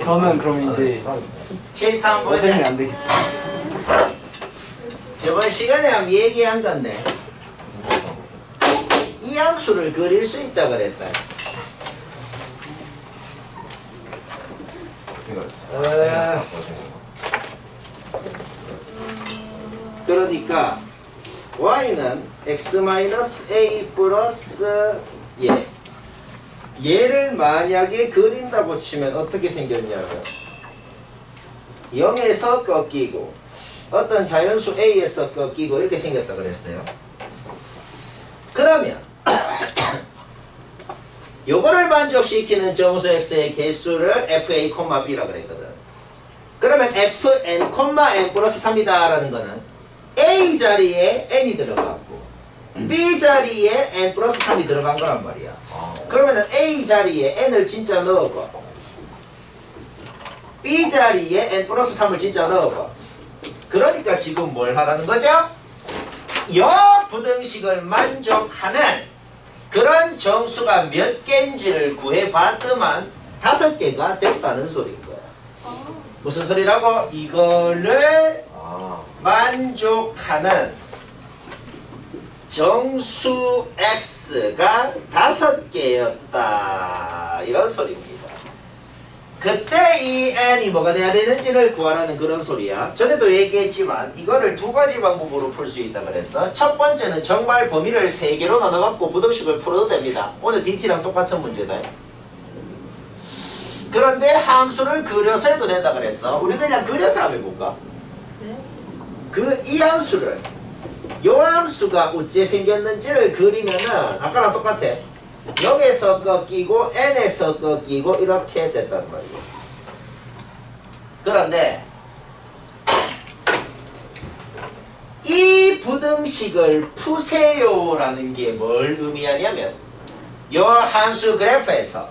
저는 그럼 이제 7탄 보자. 어떻게 안 되겠다. 저번 시간에 한번 얘기한 건데 이 함수를 그릴 수 있다 그랬다. 그러니까 y는 x-a 플러스 얘를 만약에 그린다고 치면 어떻게 생겼냐면 0에서 꺾이고 어떤 자연수 a에서 꺾이고 이렇게 생겼다 그랬어요. 그러면 요거를 만족시키는 정수 x의 개수를 fa, b라 그랬거든. 그러면 fn, n 플러스 3이다 라는 거는 a 자리에 n이 들어갔고 b 자리에 n 플러스 3이 들어간 거란 말이야. 그러면 a 자리에 n을 진짜 넣어봐, b 자리에 n 플러스 3을 진짜 넣어봐. 그러니까 지금 뭘 하라는 거죠? 여 부등식을 만족하는 그런 정수가 몇 개인지를 구해봤더만 5개가 됐다는 소리인 거야. 무슨 소리라고? 이거를 만족하는 정수 x가 5개였다 이런 소리입니다. 그때 이 n이 뭐가 돼야 되는지를 구하라는 그런 소리야. 전에도 얘기했지만 이거를 2가지 방법으로 풀 수 있다 그랬어. 첫 번째는 정말 범위를 3개로 나눠갖고 부등식을 풀어도 됩니다. 오늘 DT랑 똑같은 문제다. 그런데 함수를 그려서 해도 된다 그랬어. 우리 그냥 그려서 한번 해볼까? 이 함수를, 요 함수가 어째 생겼는지를 그리면은 아까랑 똑같아. 0에서 꺾이고 n에서 꺾이고 이렇게 됐단 말이에요. 그런데 이 부등식을 푸세요라는 게 뭘 의미하냐면 이 함수 그래프에서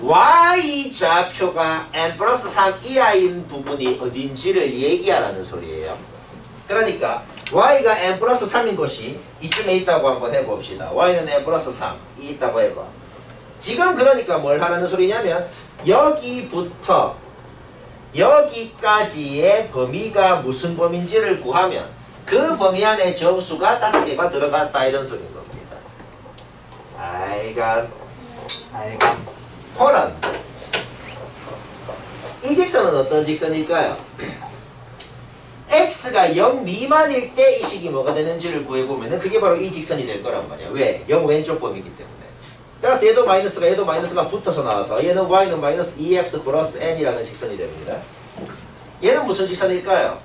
y좌표가 n 플러스 3 이하인 부분이 어딘지를 얘기하라는 소리예요. 그러니까 y가 n 플러스 3인 곳이 이쯤에 있다고 한번 해봅시다. y는 n 플러스 3이 있다고 해봐. 지금 그러니까 뭘 하라는 소리냐면 여기부터 여기까지의 범위가 무슨 범위인지를 구하면 그 범위 안에 정수가 5개가 들어갔다 이런 소리인 겁니다. 아이가 코는 이 직선은 어떤 직선일까요? x가 0 미만일 때 이 식이 뭐가 되는지를 구해보면 그게 바로 이 직선이 될 거란 말이야. 왜? 0 왼쪽 범위이기 때문에. 따라서 얘도 마이너스가 붙어서 나와서 얘는 y는 마이너스 2x 플러스 n이라는 직선이 됩니다. 얘는 무슨 직선일까요?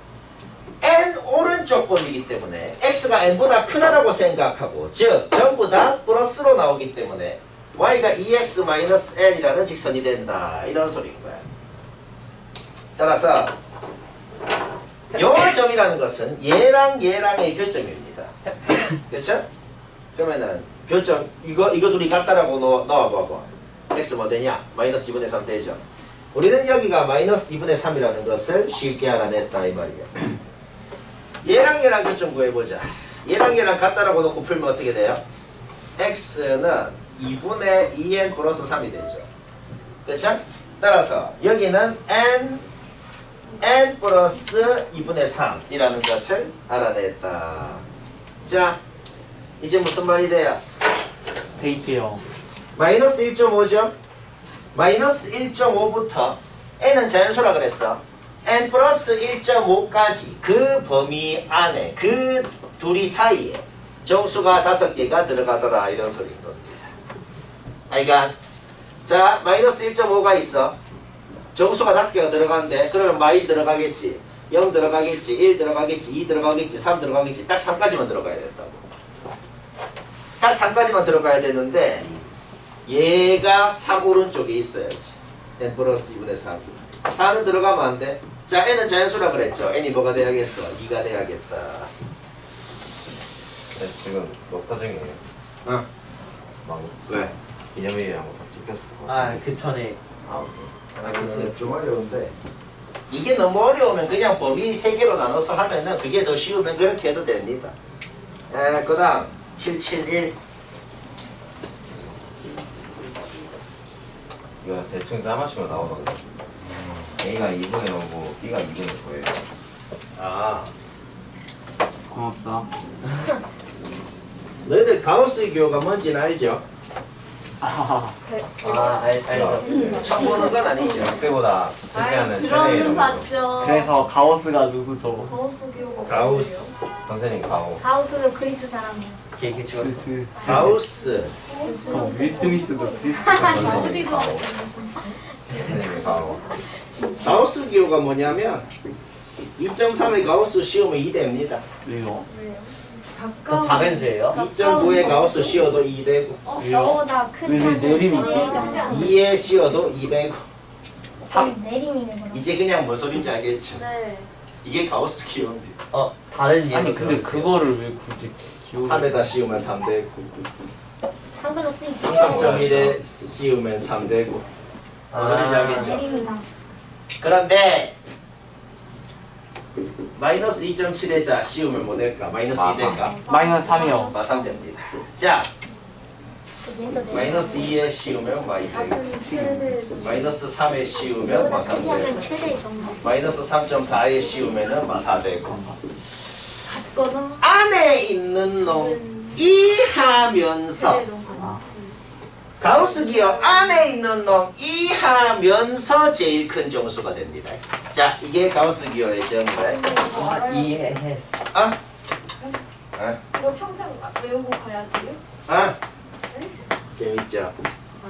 n 오른쪽 범위이기 때문에 x가 n보다 크다라고 생각하고 즉 전부 다 플러스로 나오기 때문에 y가 2x 마이너스 n이라는 직선이 된다 이런 소리인 거야. 따라서 요 점이라는 것은 얘랑 얘랑의 교점입니다. 그렇죠? 그러면은 교점 이거 둘이 같다라고 넣어봐봐. x 뭐 되냐? 마이너스 2분의 3 되죠. 우리는 여기가 마이너스 2분의 3이라는 것을 쉽게 알아냈다 이 말이야. 얘랑 얘랑 교점 구해보자. 얘랑 얘랑 같다라고 놓고 풀면 어떻게 돼요? x는 2분의 2n 플러스 3이 되죠. 그렇죠? 따라서 여기는 n 플러스 2분의 3이라는 것을 알아냈다. 자, 이제 무슨 말이 돼요? 데이트요. 마이너스 1.5죠? 마이너스 1.5부터 n은 자연수라 그랬어. n 플러스 1.5까지 그 범위 안에 그 둘이 사이에 정수가 5개가 들어가더라 이런 소리인 겁니다. 그러니까 자, 마이너스 1.5가 있어. 정수가 5개가 들어가는데 그러면 마이 들어가겠지, 0 들어가겠지, 1 들어가겠지, 2 들어가겠지, 3 들어가겠지. 딱 3까지만 들어가야 된다고. 딱 3까지만 들어가야 되는데 얘가 3 오른쪽에 있어야지. n 플러스 2분의 3. 4는 들어가면 안 돼. 자, n은 자연수라 그랬죠. n이 뭐가 돼야겠어? 2가 돼야겠다. 네, 지금 몇 과정이에요? 어? 왜? 기념일이랑 다 찍혔을 것 같아요. 아, 그 전에. 좀 어려운데 이게 너무 어려우면 그냥 범위 3개로 나눠서 하면은 그게 더 쉬우면 그렇게 해도 됩니다. 그 다음 771 이거 대충 짜마시면 나오던데. A가 2분의 0고 B가 2분의 9예요. 아, 고맙다. 너희들 가우스 기호가 뭔지는 알죠? 알죠. 처음 보는 건 아니죠. X보다 존재하는 최대의 들어는 이름. 봤죠. 그래서 가오스가 누구죠? 가우스 기호가 가우스. 선생님 가오. 가우스는 그리스 사람이에요. 걔 찍었어. 스스. 가우스. 윌 스미스도 그리스. 선생님 가오. 선생님 가오. 가우스 기호가 뭐냐면 2.3의 가우스 씌우면 2됩니다. 왜요? 가까운 작은 수예요? 2.9의 가우스 씌워도 2되고 저보다 크지 왜 않고 내림이 내리죠. 2에 씌워도 2되고 내림이네 그럼. 이제 그냥 뭔 소린지 알겠죠? 네. 이게 가우스 기호입니다. 다른 이유. 아니 근데 그거를 왜 굳이 기호? 3에다 씌우면 3되고 한글로 쓰이죠. 3.1에 씌우면 3되고 뭔 소린지 알겠죠? 내림이다. 그런데 마이너스 2.7에 씌우면 뭐 될까? 마이너스 2 될까? 마이너스 3이요. 마삼 됩니다. 자, 얘도 내림. 마이너스 2에 씌우면 마이 되고 최대. 마이너스 3에 씌우면 마삼 되고 하면 최대 정도. 마이너스 3.4에 씌우면은 마사 되고 같거나. 안에 있는 놈 이하면서 최대 정도. 가우스 기호 안에 있는 놈 이하면서 제일 큰 정수가 됩니다. 자, 이게 가우스 기호의 정수예요. 이해했어. 아? 아? 이거 평생 외우고 가야 돼요? 아? 재밌죠?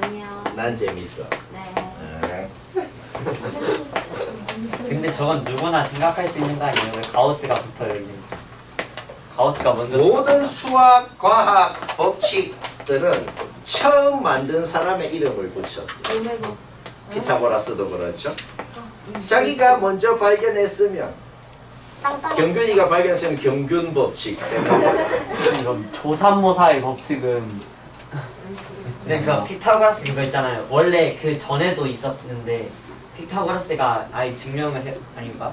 아니야. 난 재밌어. 네. 근데 저건 누구나 생각할 수 있는 거 아니에요? 왜 가우스가 붙어요, 여기? 가우스가 먼저. 모든 수학, 과학 법칙들은 처음 만든 사람의 이름을 붙였어. 오메고. 피타고라스도 그렇죠. 자기가 먼저 발견했으면 땅땅. 경균이가 발견했으면 경균 법칙 때문에 이건 조삼모사의 법칙은 그 피타고라스 그거 있잖아요. 원래 그 전에도 있었는데 피타고라스가 아예 증명을 아닌가?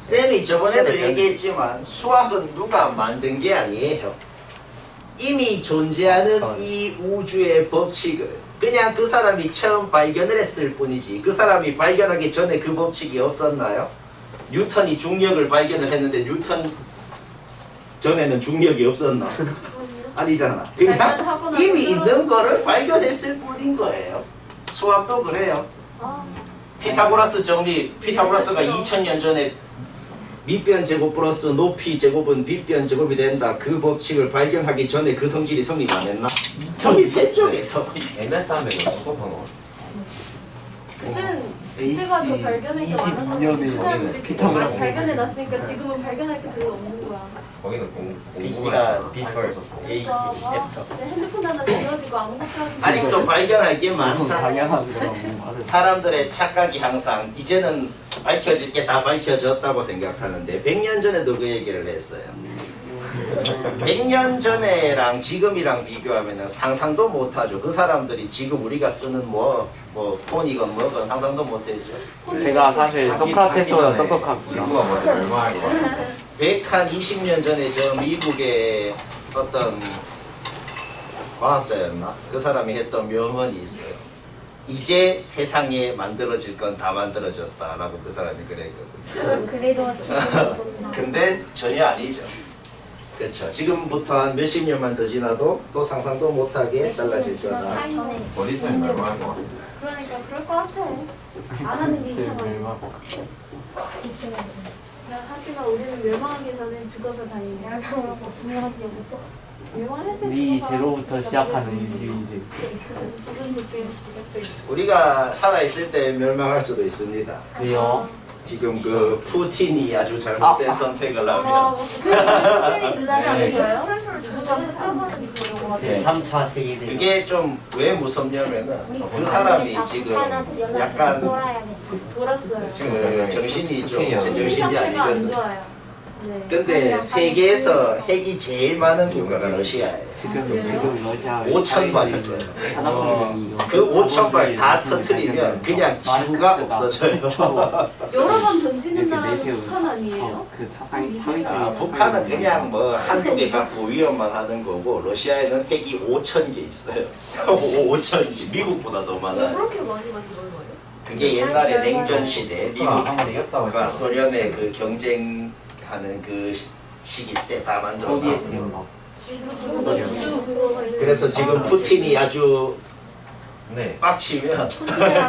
쌤이 저번에도 얘기했지만 수학은 누가 만든 게 아니에요. 이미 존재하는 이 우주의 법칙을 그냥 그 사람이 처음 발견을 했을 뿐이지 그 사람이 발견하기 전에 그 법칙이 없었나요? 뉴턴이 중력을 발견을 했는데 뉴턴 전에는 중력이 없었나? 아니잖아. 그냥 이미 있는 거를 발견했을 뿐인 거예요. 수학도 그래요. 피타고라스 정리, 피타고라스가 2000년 전에 밑변 제곱 플러스 높이 제곱은 빗변 제곱이 된다. 그 법칙을 발견하기 전에 그 성질이 성립 안 했나? 성립했죠, 계속. 옛날 사람들은 똑똑한 거. 그때가 더 발견할 게 많아서 22년에 그 사람들이 지금 피타고라스 발견해놨으니까 지금은 발견할 게 별로 없는 거야. 거기는 BC가 before, A, 그래서 막 after. 내 핸드폰 하나 지워지고 아무것도 하지 마. 아직도 발견할 게 무슨 많다. 당연한 거라고 말을. 사람들의 착각이 항상 이제는 밝혀질 게 다 밝혀졌다고 생각하는데 100년 전에도 그 얘기를 했어요. 100년 전에랑 지금이랑 비교하면 상상도 못하죠. 그 사람들이 지금 우리가 쓰는 뭐 폰이건 뭐건 상상도 못했죠. 제가 사실 소크라테스보다 똑똑합니다. 지구가 먼저 멸망할 거 같아. 120년 전에 저 미국의 어떤 과학자였나? 그 사람이 했던 명언이 있어요. 이제 세상에 만들어질 건 다 만들어졌다라고 그 사람이 그랬거든요. 그래도 지금 근데 전혀 아니죠. 그렇죠. 지금부터 한 몇십 년만 더 지나도 또 상상도 못하게 달라질 거다. 어디서는 멸망할 거 같아. 그러니까 그럴 것 같아. 안 하는 게 이상하지. 있어요. 하지만 우리는 멸망하기 전에 죽어서 다행이야. 멸망하기 또 멸망할 때 리 죽어봐. 제로부터 시작하는 인류 이제 기분 좋게 이것도 있고. 우리가 살아있을 때 멸망할 수도 있습니다. 왜요? 지금 그 푸틴이 아주 잘못된 선택을 하면 푸틴이 지나지 않을까요? 누가 붙잡아서 제 3차 세계대전. 그게 좀 왜 무섭냐면은 그 사람이 지금 약간 돌았어요. 그 정신이 좀 푸틴이요. 제정신이 상태가 안 아니거든. 좋아요. 네. 근데 세계에서 핵이 제일 많은 국가가 러시아예요. 지금 러시아 5,000발 있어요. 산업혁명이 이런 그 5,000발 다 터트리면 그냥 지구가 없어져요. 여러 번 던지는 이렇게 나라는 내세우는 북한 아니에요? 그 사상이 사회 아, 북한은 그냥 뭐 한두 개 갖고 위협만 하는 거고 러시아에는 핵이 5,000개 있어요. 5,000개. 미국보다 더 왜 많아요. 그렇게 많이 만들어요? 그게 옛날에 냉전 시대 한번 이겼다고 미국과 했잖아. 소련의 그 경쟁하는 그 시기 때 다 만들어 소비에트 놨고. 연합. 그래서 지금 푸틴이 아주 네. 빡치면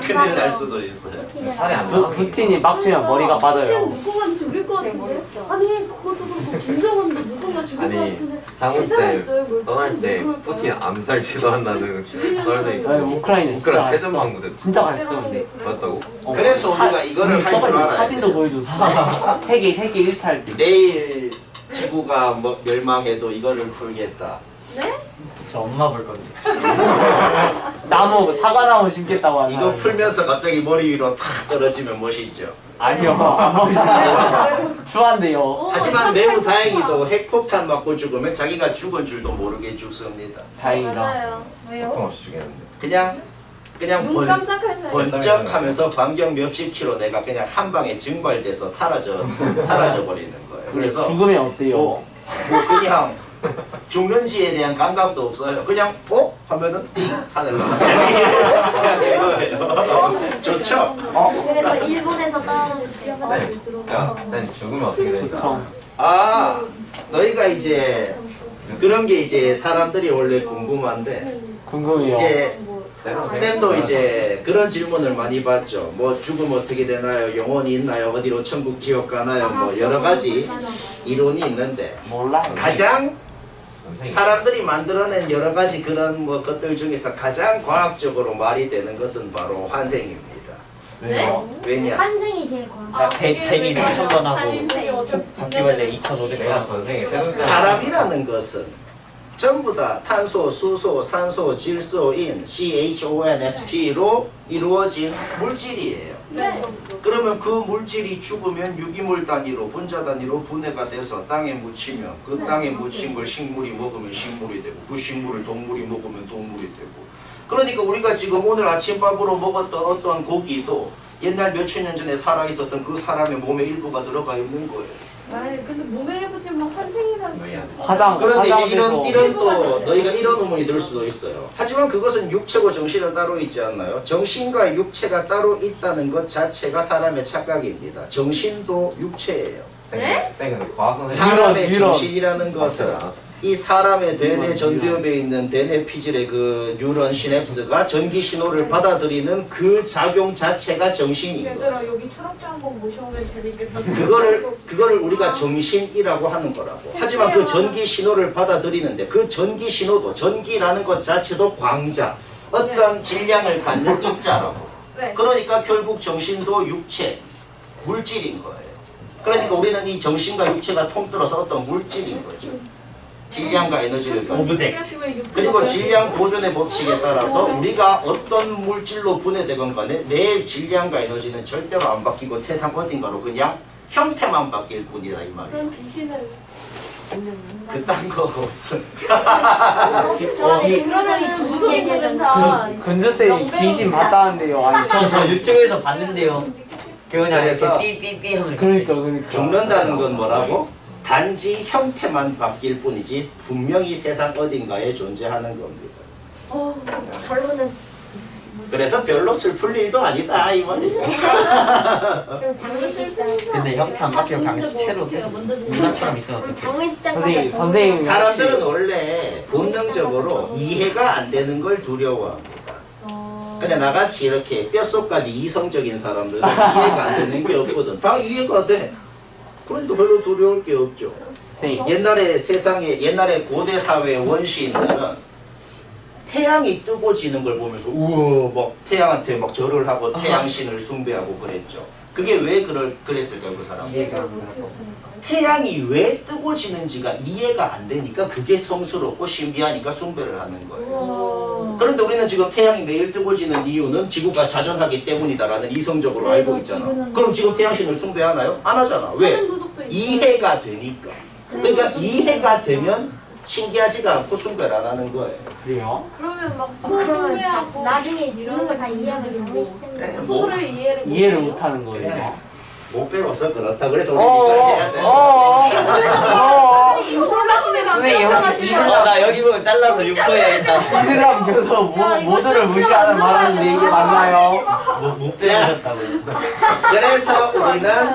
큰일 날 수도 있어요. 살이 안 부, 나. 푸틴이 빡치면 머리가 빠져요. 누군가 죽일 것 같은데? 아니 그것도 그렇고 김정은도 누군가 죽일 것 아니, 같은데 상우쌤 떠날 때 푸틴 암살 시도한다는 썰도 아니, 있고 우크라이나 진짜 우크라이나 잘 최전 써. 방부대 진짜 잘 쓰는데. 맞다고? 그래서 우리가 이거를 할 줄 알아야 사진도 돼요. 보여줘서 세계 1차 할 때. 내일 지구가 뭐 멸망해도 이거를 풀겠다. 저 엄마 볼 건데. 나무 사과나무 심겠다고 하는 이거 사람이. 풀면서 갑자기 머리 위로 탁 떨어지면 멋있죠. 아니요 안 먹겠어요. 추한데요. 하지만 매우 다행히도 핵폭탄 맞고 죽으면 자기가 죽은 줄도 모르게 죽습니다. 다행이다. 맞아요. 왜요? 없이 죽였는데. 그냥 눈 깜짝할 사이. 번쩍하면서 반경 몇십 킬로 내가 그냥 한 방에 증발돼서 사라져 버리는 거예요. 그래서 죽으면 어때요? 뭐 그냥 죽는지에 대한 감각도 없어요. 그냥 하면은 띵 하늘로 이거예요. 좋죠? 그래서 일본에서 따라서 시험을 들어가서 난 죽으면 어떻게 되냐. 좋죠. 아 너희가 이제 그런 게 이제 사람들이 원래 궁금한데 궁금해요. 이제 새로 쌤도 이제 그런 질문을 많이 받죠. 뭐 죽으면 어떻게 되나요? 영혼이 있나요? 어디로 천국 지옥 가나요? 뭐 여러 가지 이론이 있는데 몰라요. 가장 선생님. 사람들이 만들어낸 여러 가지 그런 뭐 것들 중에서 가장 과학적으로 말이 되는 것은 바로 환생입니다. 왜요? 왜냐? 환생이 제일 과학. 데미 4,000번 하고 바퀴벌레 내가 2,500번. 전생에 새로 사람이라는 것은 전부 다 탄소, 수소, 산소, 질소인 CHONSP로 이루어진 물질이에요. 네. 그러면 그 물질이 죽으면 유기물 단위로 분자 단위로 분해가 돼서 땅에 묻히면 그 땅에 묻힌 걸 식물이 먹으면 식물이 되고 그 식물을 동물이 먹으면 동물이 되고 그러니까 우리가 지금 오늘 아침밥으로 먹었던 어떤 고기도 옛날 몇천 년 전에 살아있었던 그 사람의 몸에 일부가 들어가 있는 거예요. 아니 근데 몸에 일부지만 뭐 환생이라는 너희 안 돼. 그런데 이제 화장에서 이런 또 너희가 이런 의문이 들 수도 있어요. 하지만 그것은 육체고 정신은 따로 있지 않나요? 정신과 육체가 따로 있다는 것 자체가 사람의 착각입니다. 정신도 육체예요. 네? 쌤 근데 과학 선생님. 사람의 이런. 정신이라는 것은 이 사람의 대뇌 전두엽에 있는 대뇌 피질의 그 뉴런 시냅스가 전기 신호를 받아들이는 그 작용 자체가 정신인 거예요. 얘들아 여기 철학자 한번 모셔오면 재밌겠다. 그거를 우리가 정신이라고 하는 거라고. 하지만 그 전기 신호를 받아들이는데 그 전기 신호도 전기라는 것 자체도 광자, 어떤 질량을 갖는 입자라고. 네. 그러니까 결국 정신도 육체, 물질인 거예요. 그러니까 우리는 이 정신과 육체가 통틀어서 어떤 물질인 거죠. 질량과 에너지를 가지고. 오브젝트. 그리고 질량 보존의 법칙에 따라서 우리가 어떤 물질로 분해되건 간에 내 질량과 에너지는 절대로 안 바뀌고 세상 어딘가로 그냥 형태만 바뀔 뿐이다 이 말이에요. 그럼 귀신은 그딴 거 없어. 그러면은 무속인들은 다 근저쌤이 귀신 봤다는데요. 아니 저 유튜브에서 봤는데요. 그냥 그래서 이렇게 삐삐삐 하면 그러니까 죽는다는 건 뭐라고? 단지 형태만 바뀔 뿐이지 분명히 세상 어딘가에 존재하는 겁니다. 결론은 그래서 별로 슬플 일도 아니다 이 말이에요. 그럼 장례식장. 근데 형태 안 바뀌고 그냥 시체로 계속 문화처럼 있으면 그럼 어떡해. 장례식장 선생님, 가서 선생님. 사람들은 원래 본능적으로 이해가 안 되는 걸 두려워합니다. 근데 나같이 이렇게 뼛속까지 이성적인 사람들은 이해가 안 되는 게 없거든. 다 이해가 돼. 그러니까 별로 두려울 게 없죠. 선생님. 옛날에 고대 사회의 원시인들은 태양이 뜨고 지는 걸 보면서 우와 막 태양한테 막 절을 하고 태양신을 숭배하고 그랬죠. 그게 왜 그랬을까요 그 사람? 이해가 안 가서. 태양이 왜 뜨고 지는지가 이해가 안 되니까 그게 성스럽고 신비하니까 숭배를 하는 거예요. 그런데 우리는 지금 태양이 매일 뜨고 지는 이유는 지구가 자전하기 때문이다라는 이성적으로 알고 있잖아. 그럼 지금 태양신을 숭배하나요? 안 하잖아. 왜? 이해가 되니까. 그러니까 이해가 되면 신기하지가 않고 순별 안 하는 거예요. 그래요? 그러면 막 그러면 소소리하고 자꾸 나중에 주는 걸 다 이해하기 네, 때문에 뭐, 소를 이해를 이해를 못하는 거예요. 못 배워서 그렇다. 그래서 우리 이걸 해야 돼. 인도하시면 안 선생님, 인도하시면 나 여기 보면 잘라서 6% 해야겠다. 이슬람 교도 야, 이거 모두를 실수로 무시하는 안 말하는데 이게 들어가야 맞나요? 못 배우셨다고요. 그래서 우리는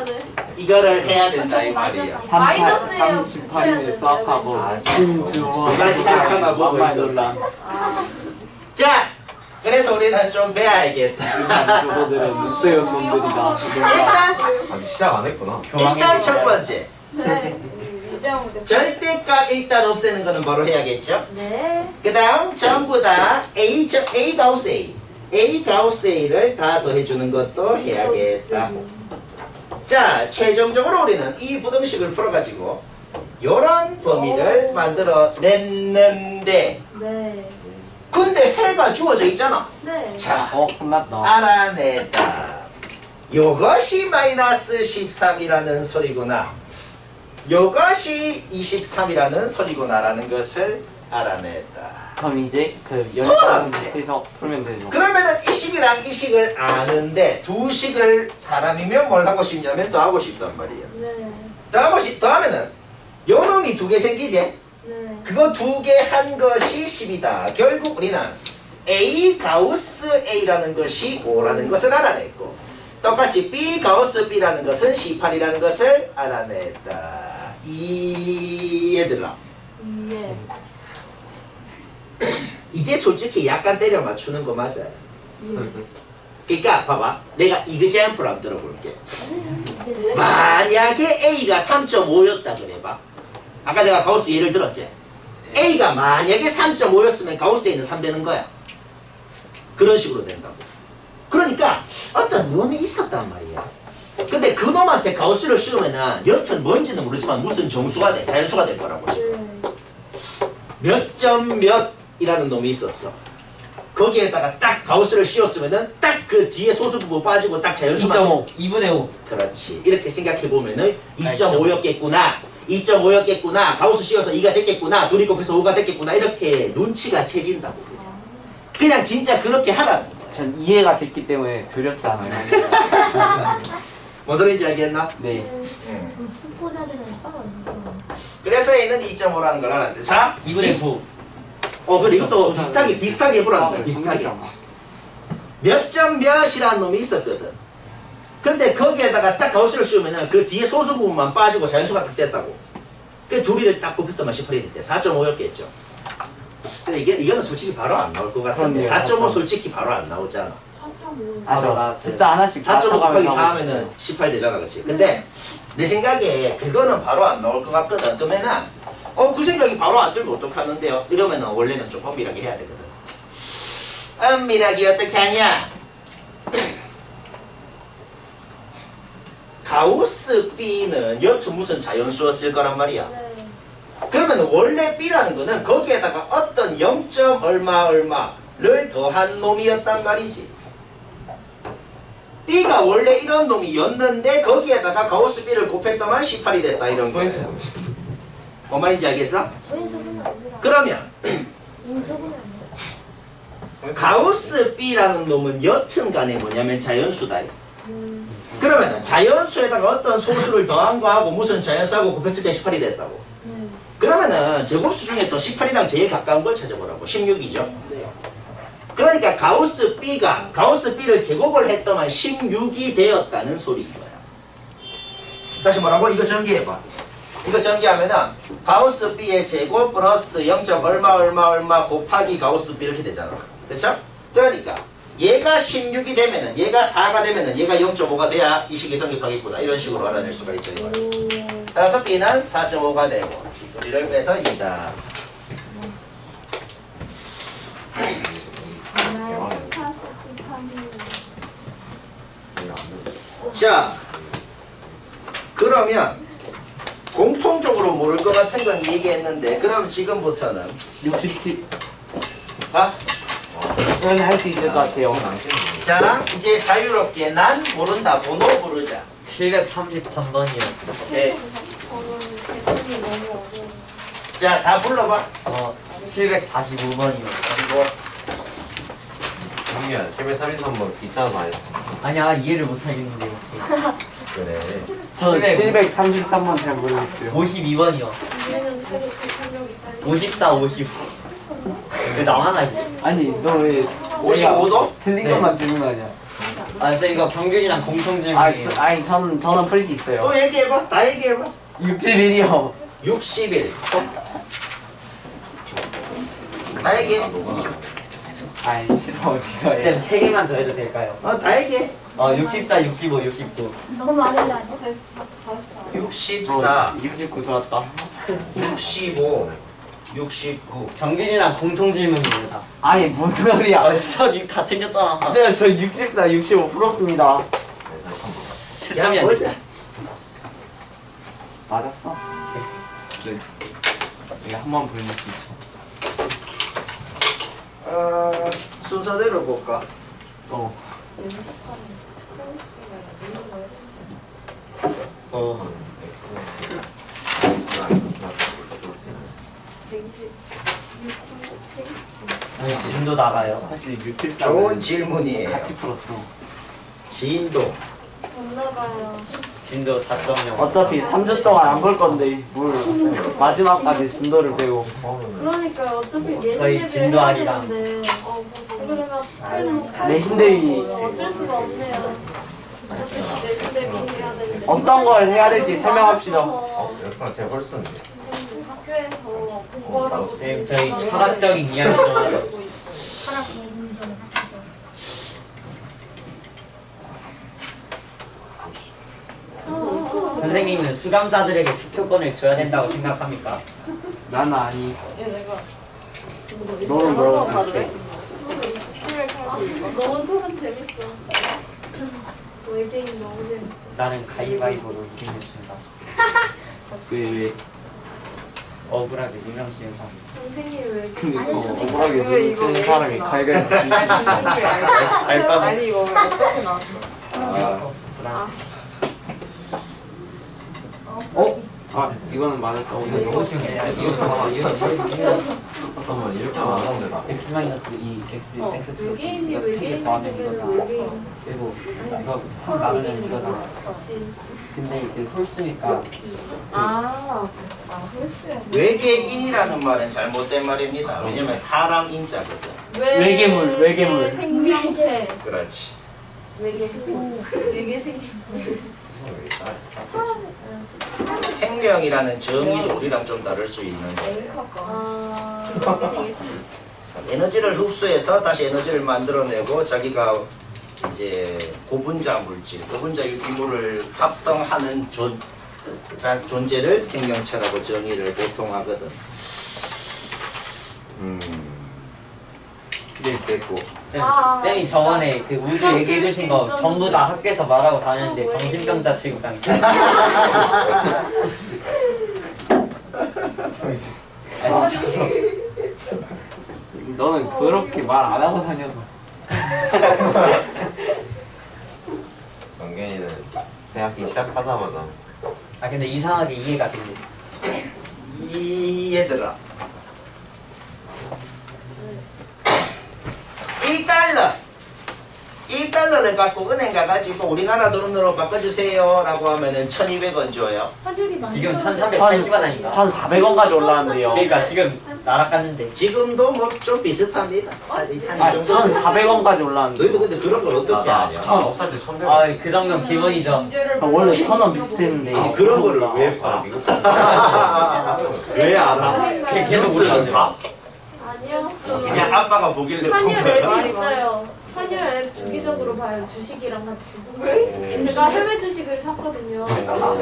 이거를 해야 된다 이 말이야. 마이너스예요. 38인데 수학하고 두 가지 하나 보고 있었다. 자, 그래서 우리는 좀 배워야겠다. 교도들은 늑대였 놈들이다. 일단 아직 시작 안 했구나. 일단 첫 번째 네. 이제 한번 절대값 일단 없애는 거는 바로 해야겠죠. 네. 그 다음 전부 다 A 가우스 A 가우스 A를 다 더해주는 것도 해야겠다. 자, 최종적으로 우리는 이 부등식을 풀어가지고 요런 범위를 만들어 냈는데 네. 근데 해가 주어져 있잖아. 네. 자, 끝났다. 알아냈다. 요것이 마이너스 13이라는 소리구나. 요것이 23이라는 소리구나라는 것을 알아냈다. 그럼 이제 그 그럼. 연산해서 풀면 되죠. 그러면은 이 식이랑 이 식을 아는데 두 식을 사람이면 뭘 하고 싶냐면 더 하고 싶단 말이에요. 네. 더하면은 요 놈이 두 개 생기지? 네. 그거 두 개 한 것이 10이다. 결국 우리는 A 가우스 A라는 것이 5라는 것을 알아냈고 똑같이 B 가우스 B라는 것은 18이라는 것을 알아냈다. 이 얘들아 예. 이제 솔직히 약간 때려 맞추는 거 맞아요. 예. 그러니까 봐봐 내가 이그젠플 한번 들어볼게. 만약에 A가 3.5였다 그래봐. 아까 내가 가우스 예를 들었지. A가 만약에 3.5였으면 가우스 A는 3 되는 거야. 그런 식으로 된다고. 그러니까 어떤 놈이 있었단 말이야. 근데 그 놈한테 가우스를 씌우면은 여튼 뭔지는 모르지만 무슨 정수가 돼. 자연수가 될 거라고. 몇 점 몇이라는 놈이 있었어. 거기에다가 딱 가우스를 씌웠으면은 딱 그 뒤에 소수 부분 빠지고 딱 자연수만 2.5 2분의 5 그렇지. 이렇게 생각해 보면은 2.5였겠구나. 2.5였겠구나. 가우스 씌워서 2가 됐겠구나. 둘이 곱해서 5가 됐겠구나. 이렇게 눈치가 채진다고. 그냥 진짜 그렇게 하라는 거야. 전 이해가 됐기 때문에 드렸잖아요. 뭔 소리인지 알겠나? 네. 그럼 스포자들은 싸워야죠. 그래서 얘는 2.5라는 걸 알았는데. 자, 2분의 9 그래 이것도 비슷하게 해보라는 거야. 비슷하게. 몇 점 몇이라는 놈이 있었거든. 근데 거기에다가 딱 가우스를 씌우면은 그 뒤에 소수 부분만 빠지고 자연수가 딱 됐다고. 그 둘이를 딱 곱했더만 18이 됐대. 4.5였겠죠. 근데 이거는 솔직히 바로 안 나올 것 같은데. 그럼요. 4.5 솔직히 바로 안 나오잖아. 맞아. 숫자 하나씩 4.5 곱하기 4 맞춰가면서 하면은 18 되잖아, 그렇지? 근데 내 생각에 그거는 바로 안 나올 것 같거든. 그러면은 그 생각이 바로 안 들면 어떡하는데요? 이러면은 원래는 좀 엄밀하게 해야 되거든. 엄밀하게 어떻게 하냐? 가우스 B는 여튼 무슨 자연수였을 거란 말이야. 그러면 원래 B라는 거는 거기에다가 어떤 0. 얼마를 더한 놈이었단 말이지. B가 원래 이런 놈이었는데 거기에다가 가우스 B를 곱했더만 18이 됐다 이런 거예요. 뭔 말인지 알겠어? 왼수분은 안 돼요. 그러면 인수분은 안 돼요. 가우스 B라는 놈은 여튼 간에 뭐냐면 자연수다. 그러면은 자연수에다가 어떤 소수를 더한 거하고 무슨 자연수하고 곱했을 때 18이 됐다고. 그러면은 제곱수 중에서 18이랑 제일 가까운 걸 찾아보라고. 16이죠. 그러니까 가우스 B를 제곱을 했더만 16이 되었다는 소리인 거야. 다시 뭐라고? 이거 전개해봐. 이거 전개하면은 가우스 B의 제곱 플러스 0. 얼마 곱하기 가우스 B 이렇게 되잖아. 그렇죠? 그러니까 얘가 16이 되면은 얘가 4가 되면은 얘가 0.5가 돼야 이 식이 성립하겠구나. 이런 식으로 알아낼 수가 있죠. 따라서 B는 4.5가 되고 우리를 빼서 2다. 자, 그러면 공통적으로 모를 것 같은 건 얘기했는데 그럼 지금부터는 67. 아, 는 할 수 있을 것 같아요. 자, 이제 자유롭게 난 모른다 번호 부르자. 733번이요. 예. 자, 다 불러봐. 745번이요. 형이야 733번 귀찮아서 안 했어. 아니야 이해를 못하겠는데 그래. 저 733번 잘 모르겠어요. 52번이요. 우리는 살고 생각이 있다. 54, 55. 왜 나만 하지? 아니 너 왜 55도? 틀린 네. 것만 질문하냐? 아 쌤 이거 경균이랑 공통 아, 질문이에요. 저는 풀 수 있어요. 또 얘기해봐. 다 얘기해봐. 61이요. 60일. 다 얘기해. 아이 싫어 어디가 쌤 3개만 더 해도 될까요? 다 얘기해. 64, 65, 69. 너무 많은 거 아니야? 64, 69 좋았다. 65, 69. 경균이랑 공통 질문입니다. 아니 무슨 소리야? 저다 챙겼잖아. 네, 저 64, 65 풀었습니다. 채점이 야, 안 보자. 됐지. 맞았어? 네. 내가 한 번 불릴 수 있어. 순서대로 볼까? 어. 아니 진도 나가요. 사실 674. 좋은 질문이에요. 같이 풀었어. 진도. 못 나가요. 진도 4.0. 어차피 3주 동안 안 볼 건데 뭘 마지막까지 진도를 빼고. 그러니까 어차피 내신 거의 대비를 진도 해야 아리랑. 되는데 그러면 숙제를 못 내신 대비 어쩔 수가 없네요. 어차피 내신 대비 해야 되는데 어떤 걸 해야 될지 너무 설명합시다. 많아서 약간 제 헐스인데. 학교에서 공부하라고 쌤 저희 철학적인 이야기 좀 하죠. 철학 공부 좀 하시죠. 선생님은 수감자들에게 투표권을 줘야 된다고 생각합니까? 나는 아니. 얘 내가 너는 뭐라고 생각해? 너무 토론 재밌어. 외계인 너무 재밌어. 나는 가위바위보로 이기면 준다. 왜? 억울하게 유명시인 사람. 선생님 왜 근데 이거 아니, 억울하게 누른 사람이 갈갈 줄수 있잖아. 알바 아니 이거 왜 어떻게 나왔어? 찍었어. 불안. 어? 아 이거는 맞았다. 이거 너무 쉬운데. 야, 이거 봐봐. 이거. 잠깐만 이렇게 안 하는데 나. x 마이너스 2, x x 플러스 외계인이 2가 3개 외계인 더하면 되면 이거잖아. 외계인 그리고 이거 3 서로 나누면 외계인 이거잖아. 그렇지. 근데 이게 홀수니까 아 홀수야. 외계인이라는 말은 잘못된 말입니다. 왜냐면 사람 인자거든. 외계물, 외계물. 생명체. 그렇지. 외계 생명. 외계 생명. 생명이라는 정의도 우리랑 좀 다를 수 있는데 아. 에너지를 흡수해서 다시 에너지를 만들어내고 자기가 이제 고분자 물질, 고분자 유기물을 합성하는 존재를 생명체라고 정의를 보통 하거든. 네, 됐고. 쌤이 저번에 그 우주 얘기해 주신 거 전부 다 학교에서 말하고 다녔는데 정신병자 취급당했어요. 아 진짜로. 너는 그렇게 말 안 하고 다녀서. 영gen이는 새 학기 시작하자마자 아 근데 이상하게 이해가 되네. 이 얘들아 1달러를 갖고 은행 가가지고 우리나라 돈으로 바꿔주세요 라고 하면은 1200원 줘요. 환율이 많이 지금 떨어졌어. 1380원 하니까. 1,400원까지 올랐는데요. 그러니까 지금 날아갔는데. 지금도 뭐 좀 비슷합니다. 한 이 아, 정도. 1,400원까지 올랐는데. 너희도 근데 그런 걸 어떻게 아냐? 처음 없을 때 1100원. 아 그 정도는 기본이죠. 아, 원래 1,000원 비슷했는데. 그런 거를 올라. 왜 봐? 미국 왜 알아? 계속 뉴스는 올라가네요. 봐? 아니요. 그냥 아빠가 보길래 환율 본 거야. 앱이 있어요. 환율 앱 주기적으로 봐요. 주식이랑 같이. 왜? 제가 해외 주식을 샀거든요.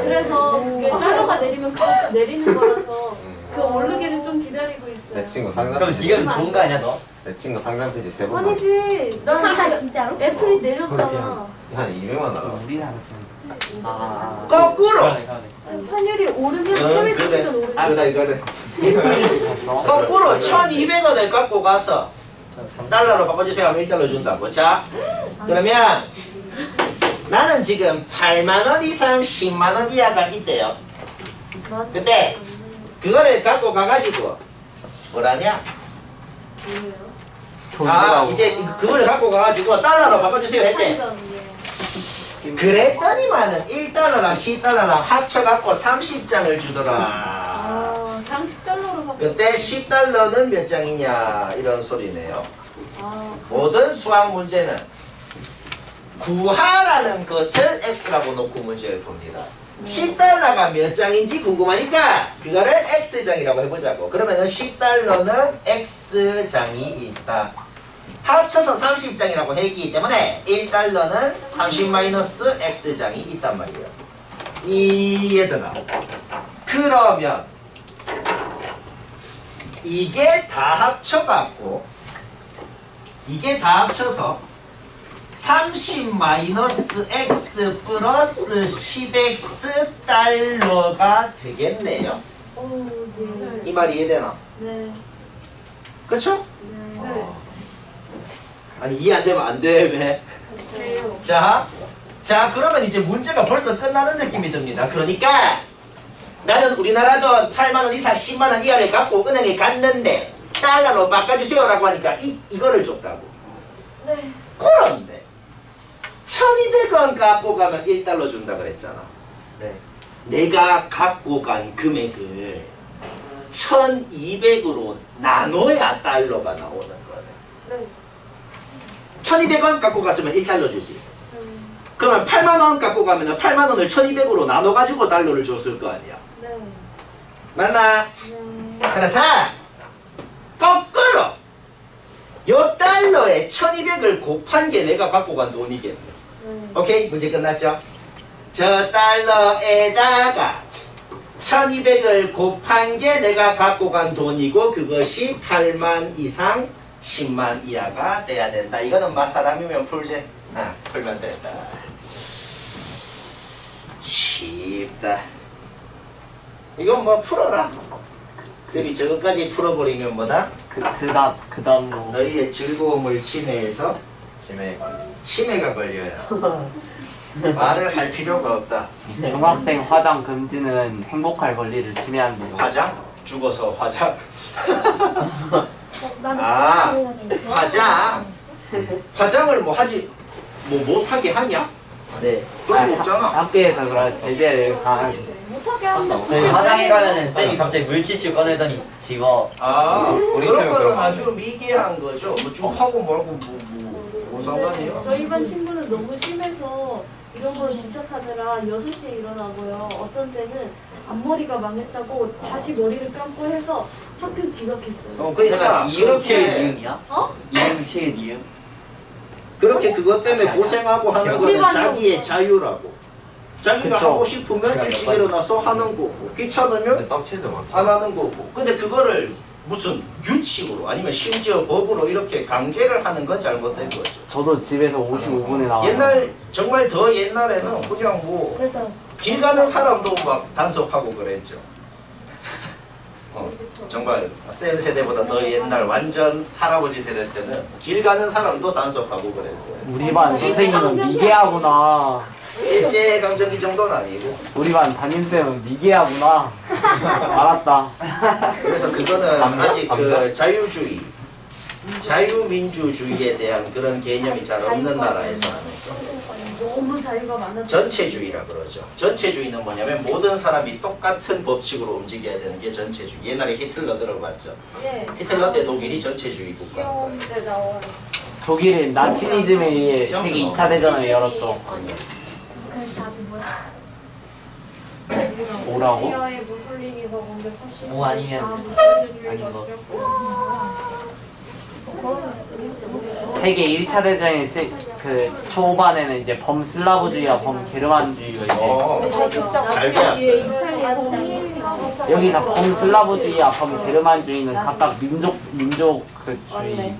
그래서 그게 달러가 내리면 그것도 내리는 거라서 그 오르기를 좀 기다리고 내 있어요. 친구 상담 그럼 지금 좋은 거 아니야 너? 내 친구 상담 페이지 3번 아니지. 난 진짜로? 애플이 내렸잖아. 한 200만 나가. 우리나라 아 거꾸로! 그러네, 그러네. 환율이 오르면 해외 그래. 주식은 오르지. 그래. 돈 거꾸로 1200원을 갖고 가서 전 3. 달러로 바꿔주세요 하면 1달러 준다고. 자, 그러면 나는 지금 8만원 이상 10만원 이하가 있대요. 근데 그거를 갖고 가가지고 뭐라냐? 아 이제 그거를 갖고 가가지고 달러로 바꿔주세요 했대. 그랬더니만은 1달러랑 10달러랑 합쳐갖고 30장을 주더라. 아, 그냥 10달러로 바꿔. 그때 10달러는 몇 장이냐 이런 소리네요. 아, 모든 수학 문제는 구하라는 것을 x라고 놓고 문제를 풉니다. 10달러가 몇 장인지 궁금하니까 그거를 x장이라고 해보자고. 그러면은 10달러는 x장이 있다. 합쳐서 30장이라고 했기 때문에 1달러는 30-x장이 있단 말이에요. 얘들아, 그러면 이게 다 합쳐갖고 이게 다 합쳐서 30-x 플러스 10x 달러가 되겠네요. 오, 네. 이 말 이해되나? 네. 그쵸? 네. 아니 이해 안 되면 안 돼. 왜? 네. 자 그러면 이제 문제가 벌써 끝나는 느낌이 듭니다. 그러니까 나는 우리나라 돈 8만원 이상 10만원 이하를 갖고 은행에 갔는데 달러로 바꿔주세요라고 하니까 이거를 줬다고. 네. 그런데 1200원 갖고 가면 1달러 준다 그랬잖아. 네. 내가 갖고 간 금액을 1200으로 나눠야 달러가 나오는 거네. 네. 1200원 갖고 갔으면 1달러 주지. 그러면 8만원 갖고 가면 8만원을 1200으로 나눠가지고 달러를 줬을 거 아니야. 네. 맞나? 네. 그래서 거꾸로 요 달러에 1200을 곱한 게 내가 갖고 간 돈이겠네. 네. 오케이? 문제 끝났죠? 저 달러에다가 1200을 곱한 게 내가 갖고 간 돈이고 그것이 8만 이상 10만 이하가 돼야 된다. 이거는 맛사람이면 풀지. 풀면 된다. 쉽다. 이건 뭐 풀어라. 쌤이 저것까지 풀어버리면 뭐다? 그 다음으로 너희의 즐거움을 침해해서 치매가 걸려요. 말을 할 필요가 없다. 중학생 화장 금지는 행복할 권리를 침해한대요. 화장? 죽어서 화장? 나는 아, 그런 생각이 화장. 화장을 뭐 하지 뭐 못하게 하냐? 네. 그런 거 없잖아. 학교에서 그런 제재를 강하게. 못하게 하는데 저희 화장에 가면은 쌤이 갑자기 물티슈 꺼내더니 집어. 우리 그런 쌤은 거는 그럼 아주 미개한 거죠. 뭐 쭉 하고 말고 뭐 상관이에요? 저희 반 친구는 너무 심해서 이런 걸 집착하느라 6시에 일어나고요. 어떤 때는 앞머리가 망했다고 다시 머리를 감고 해서 학교 지각했어요. 그러니까 이응치읒 그렇게 이응이야? 어? 이응치읒 이응? 그렇게 그것 때문에 고생하고 하는 우리 거는 반이 자기의 없어. 자유라고. 자기가 그쵸. 하고 싶으면 일찍 일어나서 하는 거고 귀찮으면 근데 떡칠도 많죠. 안 하는 거고. 근데 그거를 무슨 규칙으로 아니면 심지어 법으로 이렇게 강제를 하는 건 잘못된 거죠. 저도 집에서 55분에 나와요. 옛날 정말 더 옛날에는 그냥 뭐 그래서 길 가는 사람도 막 단속하고 그랬죠. 정말 센 세대보다 더 옛날 완전 할아버지 세대 때는 길 가는 사람도 단속하고 그랬어요. 우리 반 선생님은 미개하구나. 일제 강점기 정도는 아니고. 우리 반 담임쌤은 미개하구나. 알았다. 그래서 그거는 아직 그 감사? 자유주의, 자유민주주의에 대한 그런 개념이 잘 없는 나라에서 하는 거. 너무 자유가 많아서 전체주의라 그러죠. 전체주의는 뭐냐면 모든 사람이 똑같은 법칙으로 움직여야 되는 게 전체주의. 옛날에 히틀러 들어봤죠. 예. 히틀러 때 독일이 전체주의 국가. 귀여운 데 나와요. 독일은 나치니즘에 의해 세계 2차 대전을 열었죠. 그래서 답이 뭐야? 뭐라고? 러시아의 무솔리니가 먼저 fascism 뭐 아니면 무솔리니주의가 아닌 거. 시작고 세계 1차 대전의 그 초반에는 이제 범슬라브주의와 범게르만주의가 이제 잘 배웠어요. 여기서 범슬라브주의와 범게르만주의는 각각 민족 그 주의